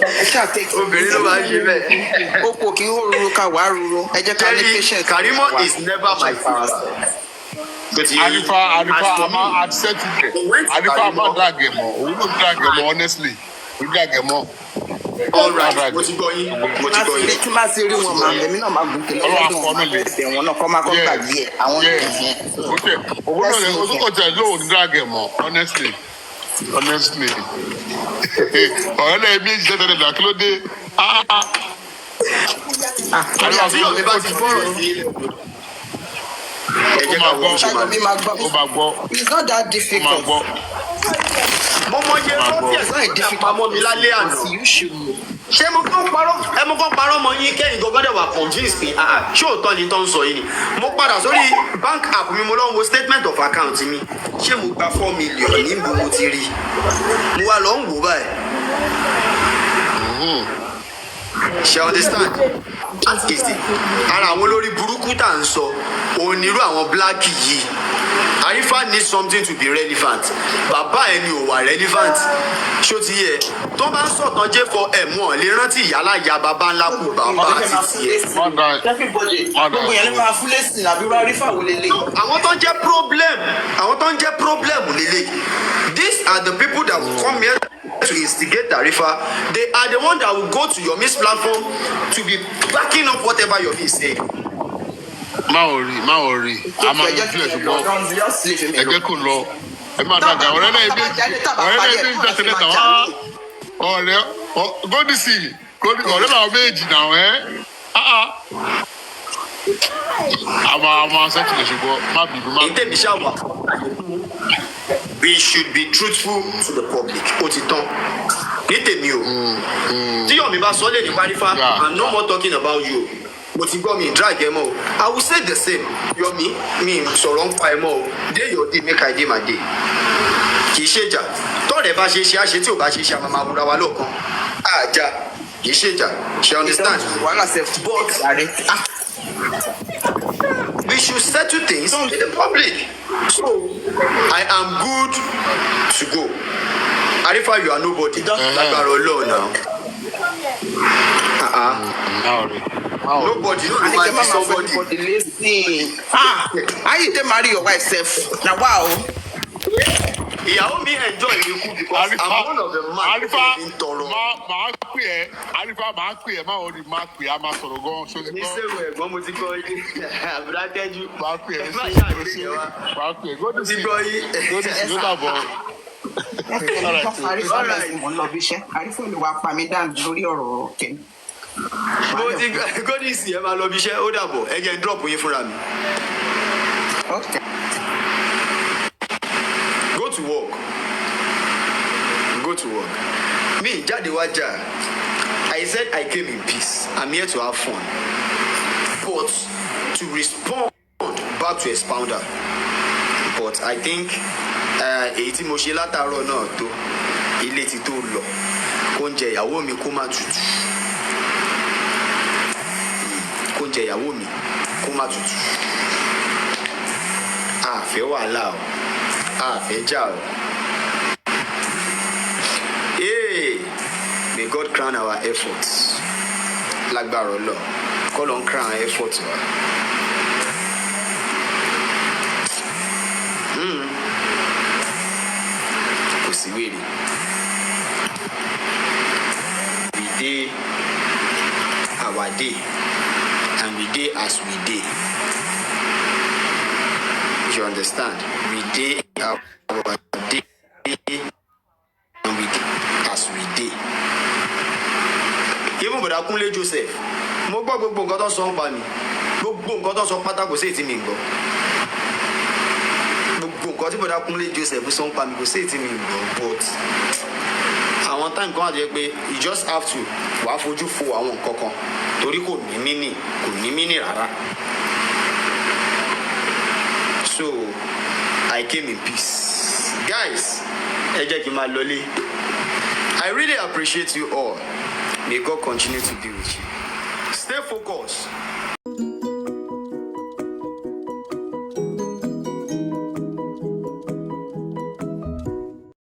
J: Ẹ ṣáà take.
B: Obìnrin ló máa ṣe bẹ́ẹ̀.
J: Oko kì í hó ruru ká wàá ruru. Ẹ jẹ́ ká ní patience.
B: Karimo is never my sister.
F: Arifa I'm accepted. Arifa I'm not dragging more. We don't drag more honestly. We drag more.
B: All right. Mo ti gbọ́ yín.
J: Tí máa ṣe rí wọn máa ẹ̀mí náà máa gùn kí lọ́wọ́ ẹ̀sẹ̀ wọn náà kọ́ máa kọ́ gbàgbé ẹ̀ àwọn ìyẹn.
F: Owó náà lè kó tẹ̀ lóhùn drag more honestly. Ọ̀rẹ́ náà ẹbí ìṣẹ́ tẹ̀lé dà kí ló dé?
B: Tí Yomi bá ti fọ̀rọ̀ sí ilé. Ẹ jẹ́ ká wọ́n ṣe máa gbọ́.
J: It's not that difficult.
B: Mo mọ iye lọ́sí ẹ̀sán ìdífipamọ́ mi lálẹ́ àná. Ṣé mo kàn parọ́ mọ yín kẹ́yìn gbọ́dọ̀ wà convince pé ṣé òótọ́ ni tó ń sọ yìí ni. Mo padà sórí bank app mi mo lọ wo statement of account mi. Ṣé mo gba 4 million níbo mo ti rí? Mo wá lọ ń wò báyìí. Ṣé understand? At least ara àwọn olórí burúkú tá à ń sọ òun nírú àwọn black yìí. Arifa needs something to be relevant. Bàbá ẹni ò wà relevant. Ṣó ti yẹ? Tó bá ń sọ̀tàn jẹ́ for wọn lè rántí ìyálà ìyá bàbá ńlá kù bàbá àti tiẹ̀.
J: Gbogbo yẹn ló máa fún lẹ́sìn àbí Arifa wò lélẹ̀.
B: Àwọn tó ń jẹ́ problem lélẹ̀. These are the people that will come here to instigate Arifa. They are the ones that will go to Yomi's platform to be backing up whatever Yomi is saying.
F: Má ò rí a máa ń fi ẹ̀sùn bọ́ ẹ̀jẹ̀ kò lọ ẹ máa dàgbà ọ̀rẹ́ náà ebi ń tẹ̀sẹ̀ lẹ́tà wá ọ̀rẹ́ gódìsì ọ̀rẹ́ náà méjì náà I'm setting the sugar.
B: In we should be truthful to the public. Otiton. Tí Yomi bá sọ lé ní Arifa, I'm no more talking about you. But you got me drag ẹ mọ́. I will say the same. Yomi, mi sọ̀rọ̀ ń pa ẹ mọ́ o. Day your day make I day my day. Kì í ṣèjà. Tọ́rẹ̀ bá ṣe ṣe àṣẹ tí ò bá ṣe ṣe àmàmà àwòrán wa lọ́kàn. Àjà kì í ṣèjà. She understand? But we should settle things in the public. So I am good to go. Arifa, you are nobody. Lágbára Ọlọ́run now. Nobody. No be man somebody.
J: Listen. How you dey marry your wife sef? Na wow.
B: Ìyàwó mi enjoy mi kú because I'm one of the man in tọrọ.
F: Máa pè ẹ́, Arifa máa pè ẹ́, máa ò ní máa pè á máa sọ̀rọ̀ gan-an.
B: Ní sẹ́wọ̀n ẹ̀gbọ́n mo ti gbọ́ yín. Àbúrá tẹ́jú.
F: Máa pè ẹ́,
B: Má ṣàgbéyẹ̀ wá.
F: máa pè ẹ́.
B: Mo ti gbọ́ yín.
F: Ló dàbọ̀.
J: Arifa lè wá pa mí dáhùn lórí ọ̀rọ̀ kẹ́mi.
B: Mo ti Gódìsì ẹ máa lọ bí iṣẹ́ ó dàbọ̀ ẹ jẹ́ n drop yín fúnra mi.
J: Okay.
B: Go to work. Go to work. Me, jáde wá jà. I said I came in peace. I'm here to have fun. But to respond back to expounder. But I think èyí tí mo ṣe látàárọ̀ náà tó ilé ti tó lọ. Oúnjẹ ìyàwó mi kó má tutù. Oúnjẹ ìyàwó mi kó má tutù. Àfẹ́ wàhálà o. Àfẹ́ jà o. Hey, may God crown our efforts. Lágbára Ọlọ́run. Call on crown our efforts wa. Kò sí wèrè. We dey our day and we dey as we dey. You understand? We dey our day and we dey as we dey. Even Bọ̀dá Kúnlé Joseph, mo gbọ́ gbogbo nǹkan tó sọ ń pa mi. Gbogbo nǹkan tó sọ pátá kò sí èyí tí mi gbọ́. Gbogbo nǹkan tí Bọ̀dá Kúnlé Joseph sọ ń pa mi kò sí èyí tí mi gbọ́. But àwọn time kan àti pé you just have to wàá fojú fo àwọn nǹkan kan torí kò ní mínì rárá. So I came in peace. Guys, ẹ jẹ́ kí n máa lọlé. I really appreciate you all. May God continue to be with you. Stay focused.